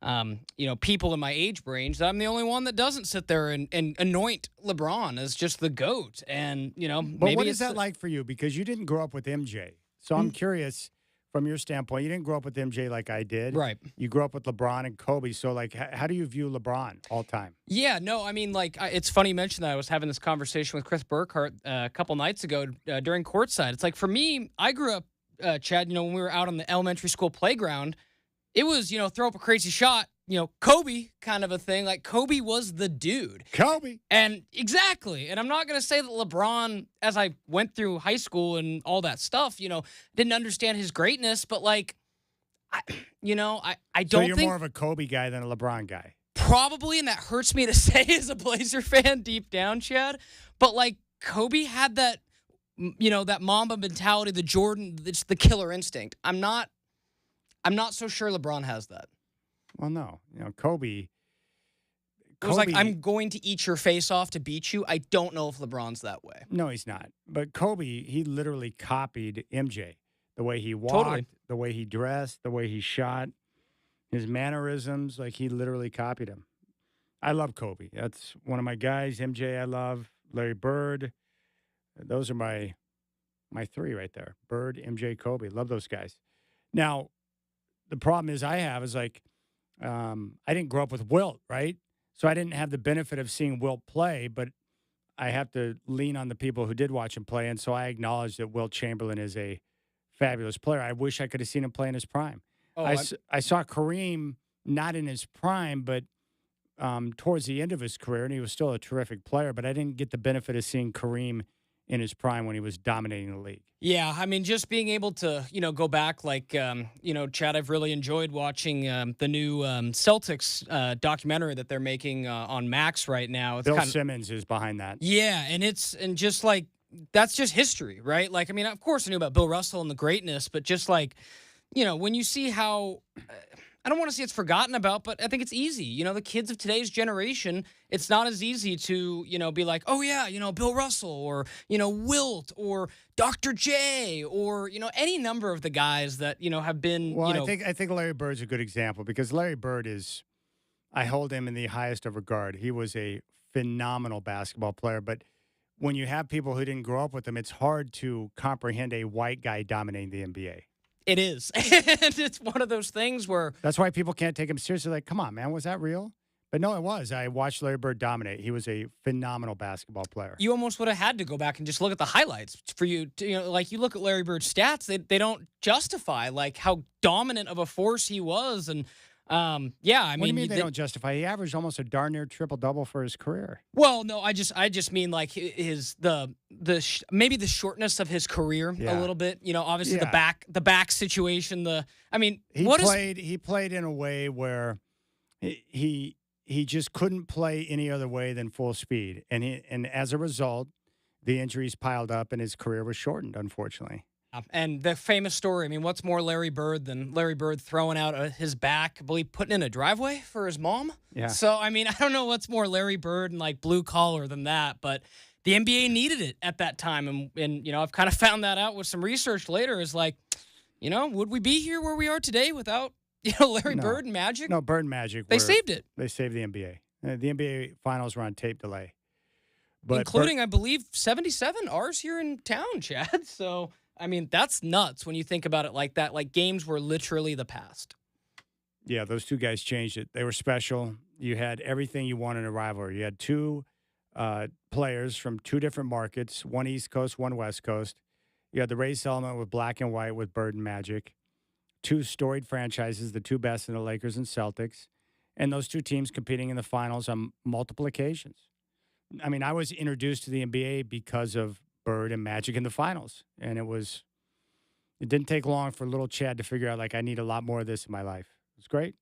you know, people in my age range, I'm the only one that doesn't sit there and anoint LeBron as just the GOAT. And, you know, but what is that like for you? Because you didn't grow up with MJ. So I'm curious, from your standpoint, you didn't grow up with MJ like I did. Right. You grew up with LeBron and Kobe. So, like, how do you view LeBron all time? Yeah, no, I mean, like, it's funny you mentioned that. I was having this conversation with Chris Burkhart a couple nights ago during courtside. It's like, for me, I grew up, Chad, you know, when we were out on the elementary school playground, it was, you know, throw up a crazy shot, you know, Kobe kind of a thing. Like, Kobe was the dude. Kobe. And exactly. And I'm not going to say that LeBron, as I went through high school and all that stuff, you know, didn't understand his greatness. But, like, I don't think. So you're more of a Kobe guy than a LeBron guy. Probably, and that hurts me to say as a Blazer fan deep down, Chad. But, like, Kobe had that, you know, that Mamba mentality, the Jordan, it's the killer instinct. I'm not so sure LeBron has that. Well, no. Kobe. It was like, I'm going to eat your face off to beat you. I don't know if LeBron's that way. No, he's not. But Kobe, he literally copied MJ. The way he walked, Totally. the way he dressed, the way he shot, his mannerisms, like he literally copied him. I love Kobe. That's one of my guys. MJ, I love. Larry Bird. Those are my three right there. Bird, MJ, Kobe. Love those guys. Now, the problem is I didn't grow up with Wilt, right? So I didn't have the benefit of seeing Wilt play, but I have to lean on the people who did watch him play. And so I acknowledge that Wilt Chamberlain is a fabulous player. I wish I could have seen him play in his prime. I saw Kareem not in his prime, but towards the end of his career, and he was still a terrific player, but I didn't get the benefit of seeing Kareem in his prime when he was dominating the league. Yeah, I mean, just being able to, go back, like, Chad, I've really enjoyed watching the new Celtics documentary that they're making on Max right now. It's Bill Simmons is behind that. Yeah, and just like, that's just history, right? Like, I mean, of course I knew about Bill Russell and the greatness, but just like, when you see how, I don't want to say it's forgotten about, but I think it's easy. The kids of today's generation, it's not as easy to, be like, oh, yeah, Bill Russell or, Wilt or Dr. J or, any number of the guys that, have been, Well, I think Larry Bird's a good example because Larry Bird I hold him in the highest of regard. He was a phenomenal basketball player, but when you have people who didn't grow up with him, it's hard to comprehend a white guy dominating the NBA. It is. And it's one of those things where... That's why people can't take him seriously. Like, come on, man, was that real? But no, it was. I watched Larry Bird dominate. He was a phenomenal basketball player. You almost would have had to go back and just look at the highlights for you. Like you look at Larry Bird's stats, they don't justify like how dominant of a force he was. And I What mean, do you mean they don't justify? He averaged almost a darn near triple-double for his career. Well, no, I just mean like maybe the shortness of his career a little bit. Obviously the back situation. He played in a way where he just couldn't play any other way than full speed, and as a result, the injuries piled up and his career was shortened, unfortunately. And the famous story, I mean, what's more Larry Bird than Larry Bird throwing out his back, I believe, putting in a driveway for his mom? Yeah. So, I mean, I don't know what's more Larry Bird and, like, blue collar than that, but the NBA needed it at that time. And I've kind of found that out with some research later is like, would we be here where we are today without, Larry Bird and Magic? No, Bird and Magic. They saved it. They saved the NBA. The NBA finals were on tape delay. But including, I believe, 77 ours here in town, Chad. So... I mean, that's nuts when you think about it like that. Like, games were literally the past. Yeah, those two guys changed it. They were special. You had everything you want in a rivalry. You had two players from two different markets, one East Coast, one West Coast. You had the race element with black and white with Bird and Magic. Two storied franchises, the two best in the Lakers and Celtics. And those two teams competing in the finals on multiple occasions. I mean, I was introduced to the NBA because of Bird and Magic in the finals. And it didn't take long for little Chad to figure out, like, I need a lot more of this in my life. It's great.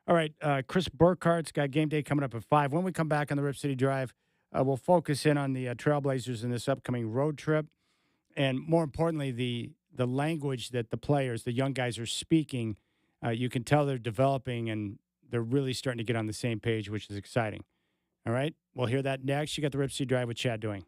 All right, Chris Burkhart's got game day coming up at 5. When we come back on the Rip City Drive, we'll focus in on the Trailblazers in this upcoming road trip. And more importantly, the language that the players, the young guys are speaking, you can tell they're developing and they're really starting to get on the same page, which is exciting. All right, we'll hear that next. You got the Rip City Drive with Chad doing.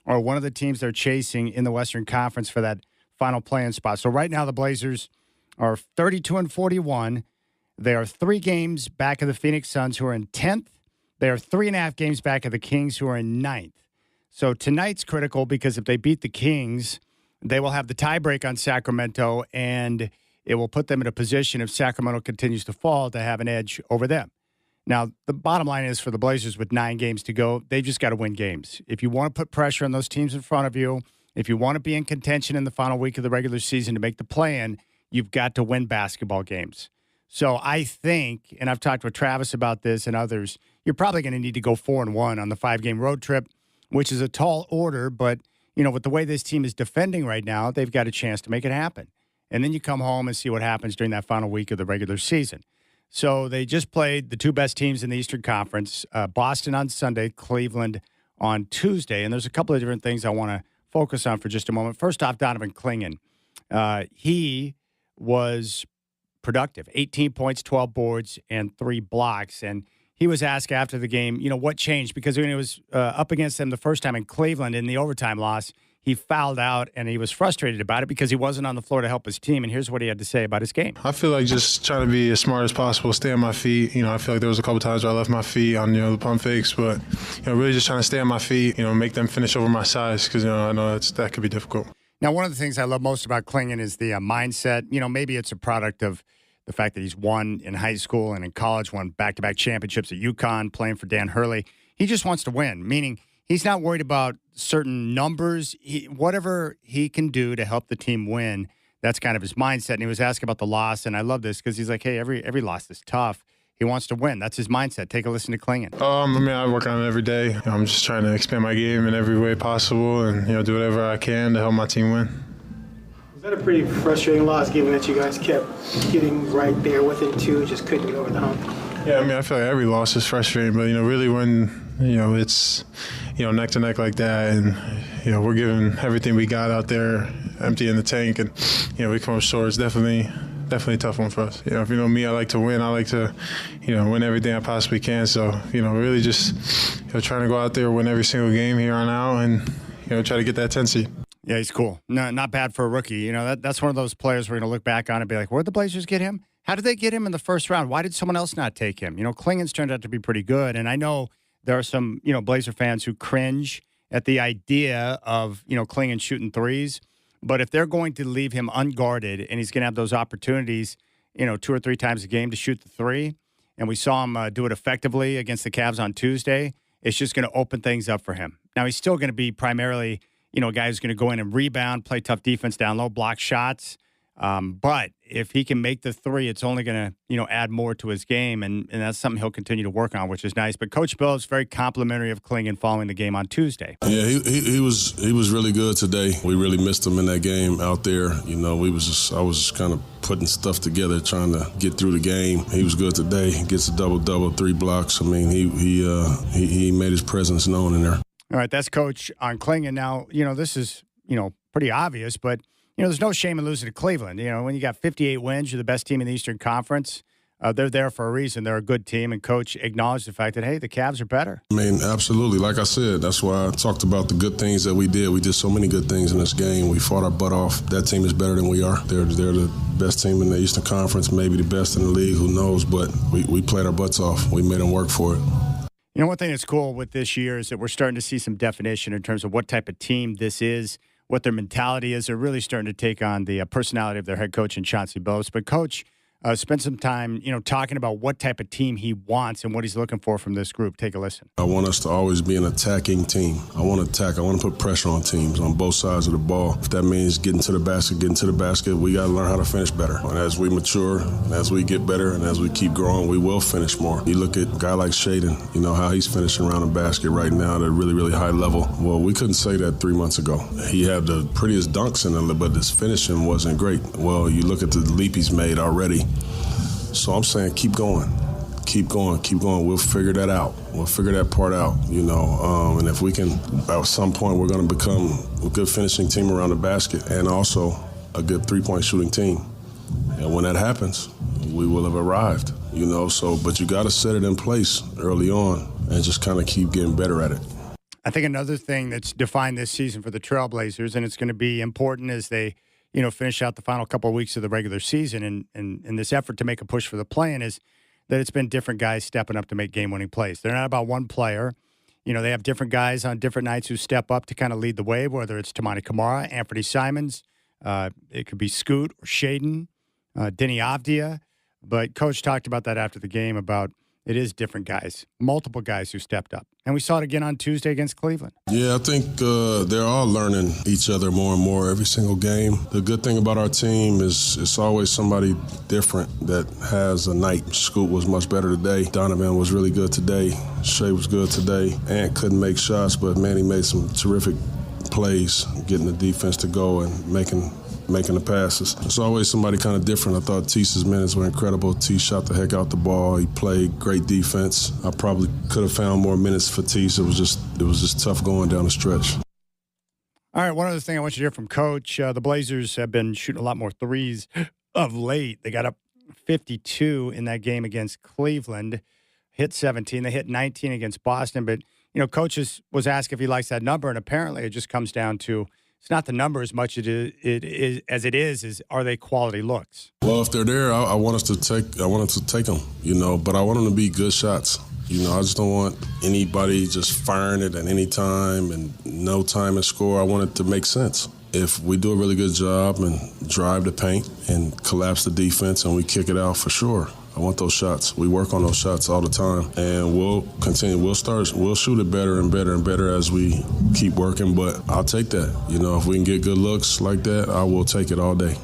or one of the teams they're chasing in the Western Conference for that final play-in spot. So right now the Blazers are 32-41. They are 3 games back of the Phoenix Suns, who are in 10th. They are 3.5 games back of the Kings, who are in 9th. So tonight's critical because if they beat the Kings, they will have the tiebreak on Sacramento, and it will put them in a position, if Sacramento continues to fall, to have an edge over them. Now, the bottom line is for the Blazers with 9 games to go, they've just got to win games. If you want to put pressure on those teams in front of you, if you want to be in contention in the final week of the regular season to make the play-in, you've got to win basketball games. So I think, and I've talked with Travis about this and others, you're probably going to need to go 4-1 on the 5-game road trip, which is a tall order, but with the way this team is defending right now, they've got a chance to make it happen. And then you come home and see what happens during that final week of the regular season. So they just played the 2 best teams in the Eastern Conference, Boston on Sunday, Cleveland on Tuesday. And there's a couple of different things I want to focus on for just a moment. First off, Donovan Clingan. He was productive, 18 points, 12 boards, and 3 blocks. And he was asked after the game, what changed? Because when he was up against them the first time in Cleveland in the overtime loss, he fouled out, and he was frustrated about it because he wasn't on the floor to help his team. And here's what he had to say about his game. I feel like just trying to be as smart as possible, stay on my feet. I feel like there was a couple times where I left my feet on, the pump fakes, but, really just trying to stay on my feet, make them finish over my size because, I know that could be difficult. Now, one of the things I love most about Clingan is the mindset. Maybe it's a product of the fact that he's won in high school and in college, won back-to-back championships at UConn, playing for Dan Hurley. He just wants to win, meaning he's not worried about certain numbers. Whatever he can do to help the team win, that's kind of his mindset. And he was asked about the loss, and I love this because he's like, hey, every loss is tough. He wants to win. That's his mindset. Take a listen to Clingan. I work on it every day. I'm just trying to expand my game in every way possible and, do whatever I can to help my team win. Was that a pretty frustrating loss, given that you guys kept getting right there within 2, just couldn't get over the hump? Yeah, I feel like every loss is frustrating, but, really when, it's, neck to neck like that and, we're giving everything we got out there, empty in the tank, and, we come up short, it's definitely a tough one for us. If you know me, I like to win. I like to, win everything I possibly can. So, really just, trying to go out there, win every single game here on out and, try to get that 10 seed. Yeah, he's cool. No, not bad for a rookie. That's one of those players we're going to look back on and be like, where'd the Blazers get him? How did they get him in the first round? Why did someone else not take him? Clingan's turned out to be pretty good. And I know there are some, Blazer fans who cringe at the idea of, Clingan shooting threes. But if they're going to leave him unguarded and he's going to have those opportunities, 2 or 3 times a game to shoot the three, and we saw him do it effectively against the Cavs on Tuesday, it's just going to open things up for him. Now, he's still going to be primarily a guy who's going to go in and rebound, play tough defense down low, block shots. But if he can make the three, it's only going to, add more to his game, and that's something he'll continue to work on, which is nice. But Coach Bill is very complimentary of Clingan following the game on Tuesday. Yeah, he was really good today. We really missed him in that game out there. I was just kind of putting stuff together, trying to get through the game. He was good today. He gets a double-double, 3 blocks. He made his presence known in there. All right, that's Coach on Clingan. Now, this is, pretty obvious, but there's no shame in losing to Cleveland. When you got 58 wins, you're the best team in the Eastern Conference. They're there for a reason. They're a good team, and Coach acknowledged the fact that, hey, the Cavs are better. Absolutely. Like I said, that's why I talked about the good things that we did. We did so many good things in this game. We fought our butt off. That team is better than we are. They're the best team in the Eastern Conference, maybe the best in the league. Who knows? But we played our butts off. We made them work for it. One thing that's cool with this year is that we're starting to see some definition in terms of what type of team this is, what their mentality is. They're really starting to take on the personality of their head coach in Chauncey Billups. But Coach spent some time, talking about what type of team he wants and what he's looking for from this group. Take a listen. I want us to always be an attacking team. I want to attack. I want to put pressure on teams on both sides of the ball. If that means getting to the basket, we got to learn how to finish better. And as we mature, and as we get better, and as we keep growing, we will finish more. You look at a guy like Shaden, how he's finishing around the basket right now at a really, really high level. Well, we couldn't say that 3 months ago. He had the prettiest dunks in it, but his finishing wasn't great. Well, you look at the leap he's made already. So I'm saying keep going. We'll figure that out. We'll figure that part out, and if we can, at some point, we're going to become a good finishing team around the basket and also a good three-point shooting team. And when that happens, we will have arrived, but you got to set it in place early on and just kind of keep getting better at it. I think another thing that's defined this season for the Trailblazers, and it's going to be important as they, finish out the final couple of weeks of the regular season and in this effort to make a push for the play-in, is that it's been different guys stepping up to make game-winning plays. They're not about one player. They have different guys on different nights who step up to kind of lead the way, whether it's Tamani Kamara, Anthony Simons, it could be Scoot or Shaden, Denny Avdia. But Coach talked about that after the game about it is different guys, multiple guys who stepped up. And we saw it again on Tuesday against Cleveland. Yeah, I think they're all learning each other more and more every single game. The good thing about our team is it's always somebody different that has a night. Scoot was much better today. Donovan was really good today. Shea was good today. Ant couldn't make shots, but man, he made some terrific plays, getting the defense to go and making the passes. It's always somebody kind of different. I thought Tease's minutes were incredible. Tease shot the heck out the ball. He played great defense. I probably could have found more minutes for Tease. It was just tough going down the stretch. All right, one other thing I want you to hear from Coach. The Blazers have been shooting a lot more threes of late. They got up 52 in that game against Cleveland, hit 17. They hit 19 against Boston. But, Coach was asked if he likes that number, and apparently it just comes down to it's not the number as much as it is are they quality looks? Well, if they're there, I want us to take them, but I want them to be good shots. I just don't want anybody just firing it at any time and no time and score. I want it to make sense. If we do a really good job and drive the paint and collapse the defense and we kick it out, for sure. I want those shots. We work on those shots all the time, and we'll continue. We'll shoot it better and better and better as we keep working, but I'll take that. If we can get good looks like that, I will take it all day.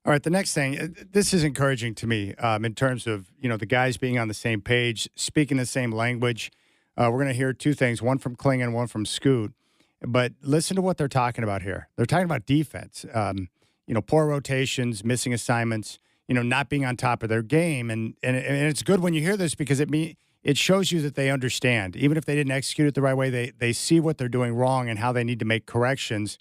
All right, the next thing, this is encouraging to me in terms of, the guys being on the same page, speaking the same language. We're going to hear two things, one from Klingon, one from Scoot. But listen to what they're talking about here. They're talking about defense, poor rotations, missing assignments, not being on top of their game. And it's good when you hear this because it shows you that they understand. Even if they didn't execute it the right way, they see what they're doing wrong and how they need to make corrections.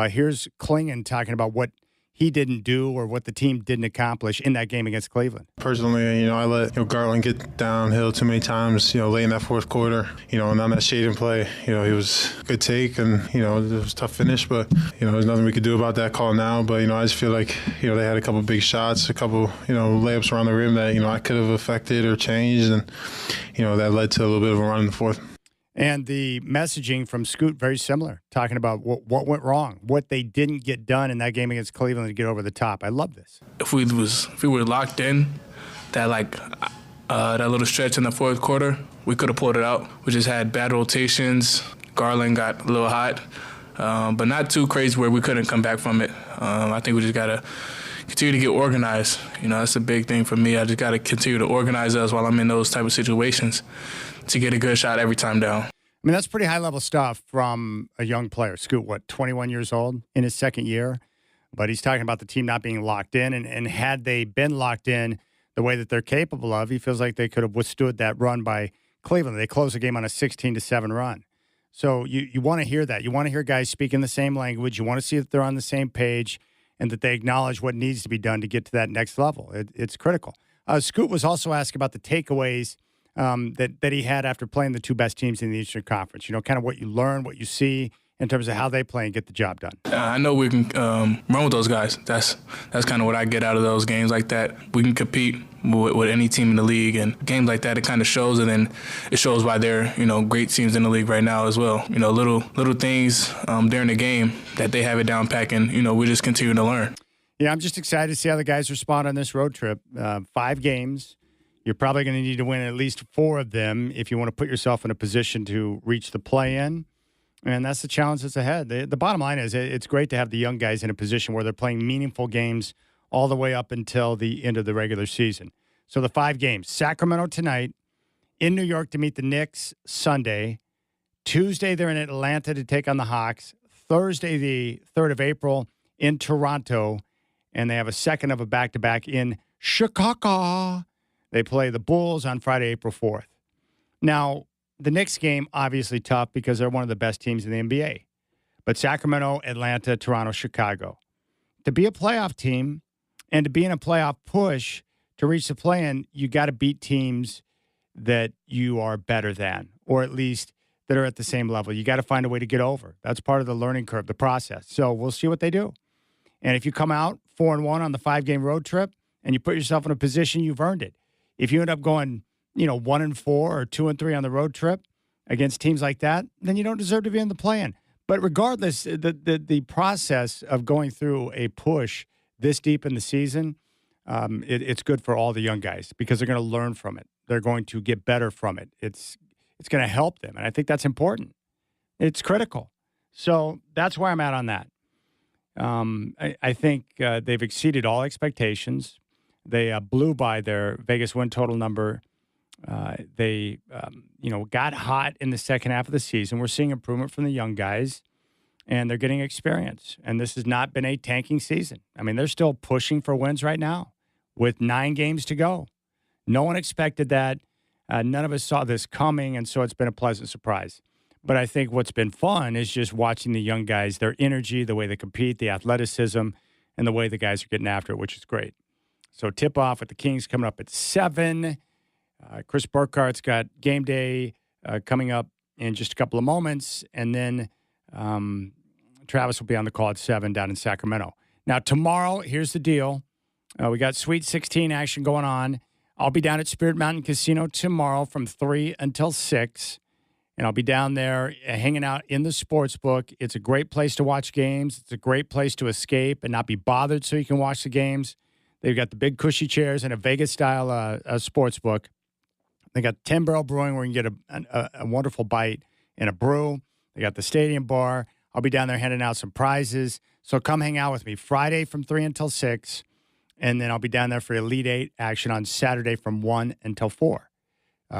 Here's Klingon talking about what he didn't do or what the team didn't accomplish in that game against Cleveland. Personally, I let Garland get downhill too many times, late in that fourth quarter, and on that Shaden play, he was a good take and, it was a tough finish, but, there's nothing we could do about that call now. But, I just feel like, they had a couple big shots, a couple, layups around the rim that, I could have affected or changed. And, that led to a little bit of a run in the fourth. And the messaging from Scoot, very similar, talking about what went wrong, what they didn't get done in that game against Cleveland to get over the top. I love this. If we were locked in, that little stretch in the fourth quarter, we could have pulled it out. We just had bad rotations. Garland got a little hot, but not too crazy where we couldn't come back from it. I think we just got to continue to get organized. That's a big thing for me. I just got to continue to organize us while I'm in those type of situations to get a good shot every time down. I mean, that's pretty high-level stuff from a young player. Scoot, 21 years old in his second year? But he's talking about the team not being locked in. And had they been locked in the way that they're capable of, he feels like they could have withstood that run by Cleveland. They closed the game on a 16-7 run. So you want to hear that. You want to hear guys speaking the same language. You want to see that they're on the same page and that they acknowledge what needs to be done to get to that next level. It's critical. Scoot was also asked about the takeaways that he had after playing the two best teams in the Eastern Conference. Kind of what you learn, what you see in terms of how they play and get the job done. I know we can run with those guys. That's kind of what I get out of those games like that. We can compete with any team in the league, and games like that, it kind of shows, and then it shows why they're great teams in the league right now as well. Little things during the game that they have it down pack, and we just continue to learn. Yeah, I'm just excited to see how the guys respond on this road trip. 5 games. You're probably going to need to win at least 4 of them if you want to put yourself in a position to reach the play-in. And that's the challenge that's ahead. The bottom line is it's great to have the young guys in a position where they're playing meaningful games all the way up until the end of the regular season. So the 5 games, Sacramento tonight, in New York to meet the Knicks Sunday. Tuesday, they're in Atlanta to take on the Hawks. Thursday, the 3rd of April, in Toronto. And they have a second of a back-to-back in Chicago. They play the Bulls on Friday, April 4th. Now, the Knicks game, obviously tough because they're one of the best teams in the NBA. But Sacramento, Atlanta, Toronto, Chicago. To be a playoff team and to be in a playoff push to reach the play-in, you got to beat teams that you are better than, or at least that are at the same level. You got to find a way to get over. That's part of the learning curve, the process. So we'll see what they do. And if you come out 4-1 on the 5-game road trip and you put yourself in a position, you've earned it. If you end up going, 1-4 or 2-3 on the road trip against teams like that, then you don't deserve to be in the play-in. But regardless, the process of going through a push this deep in the season, it's good for all the young guys because they're going to learn from it. They're going to get better from it. It's going to help them, and I think that's important. It's critical. So that's where I'm at on that. I think they've exceeded all expectations. They blew by their Vegas win total number. They got hot in the second half of the season. We're seeing improvement from the young guys, and they're getting experience. And this has not been a tanking season. I mean, they're still pushing for wins right now with 9 games to go. No one expected that. None of us saw this coming, and so it's been a pleasant surprise. But I think what's been fun is just watching the young guys, their energy, the way they compete, the athleticism, and the way the guys are getting after it, which is great. So tip-off with the Kings coming up at 7. Chris Burkhardt's got game day coming up in just a couple of moments, and then Travis will be on the call at 7 down in Sacramento. Now, tomorrow, here's the deal. We got Sweet 16 action going on. I'll be down at Spirit Mountain Casino tomorrow from 3 until 6, and I'll be down there hanging out in the sports book. It's a great place to watch games. It's a great place to escape and not be bothered so you can watch the games. They've got the big cushy chairs and a Vegas-style sports book. They got 10 Barrel Brewing where you can get a wonderful bite and a brew. They got the stadium bar. I'll be down there handing out some prizes. So come hang out with me Friday from 3 until 6. And then I'll be down there for Elite 8 action on Saturday from 1 until 4.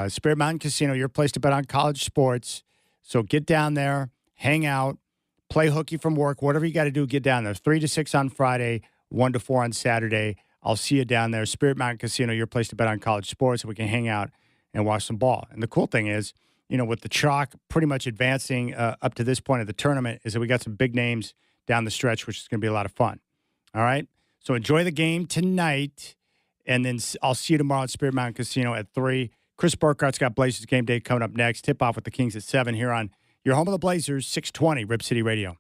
Spirit Mountain Casino, your place to bet on college sports. So get down there, hang out, play hooky from work, whatever you got to do, get down there. 3 to 6 on Friday, 1 to 4 on Saturday. I'll see you down there. Spirit Mountain Casino, your place to bet on college sports. So we can hang out and watch some ball. And the cool thing is, with the chalk pretty much advancing up to this point of the tournament, is that we got some big names down the stretch, which is going to be a lot of fun. All right? So enjoy the game tonight, and then I'll see you tomorrow at Spirit Mountain Casino at 3. Chris Burkhardt's got Blazers game day coming up next. Tip-off with the Kings at 7 here on your home of the Blazers, 620 Rip City Radio.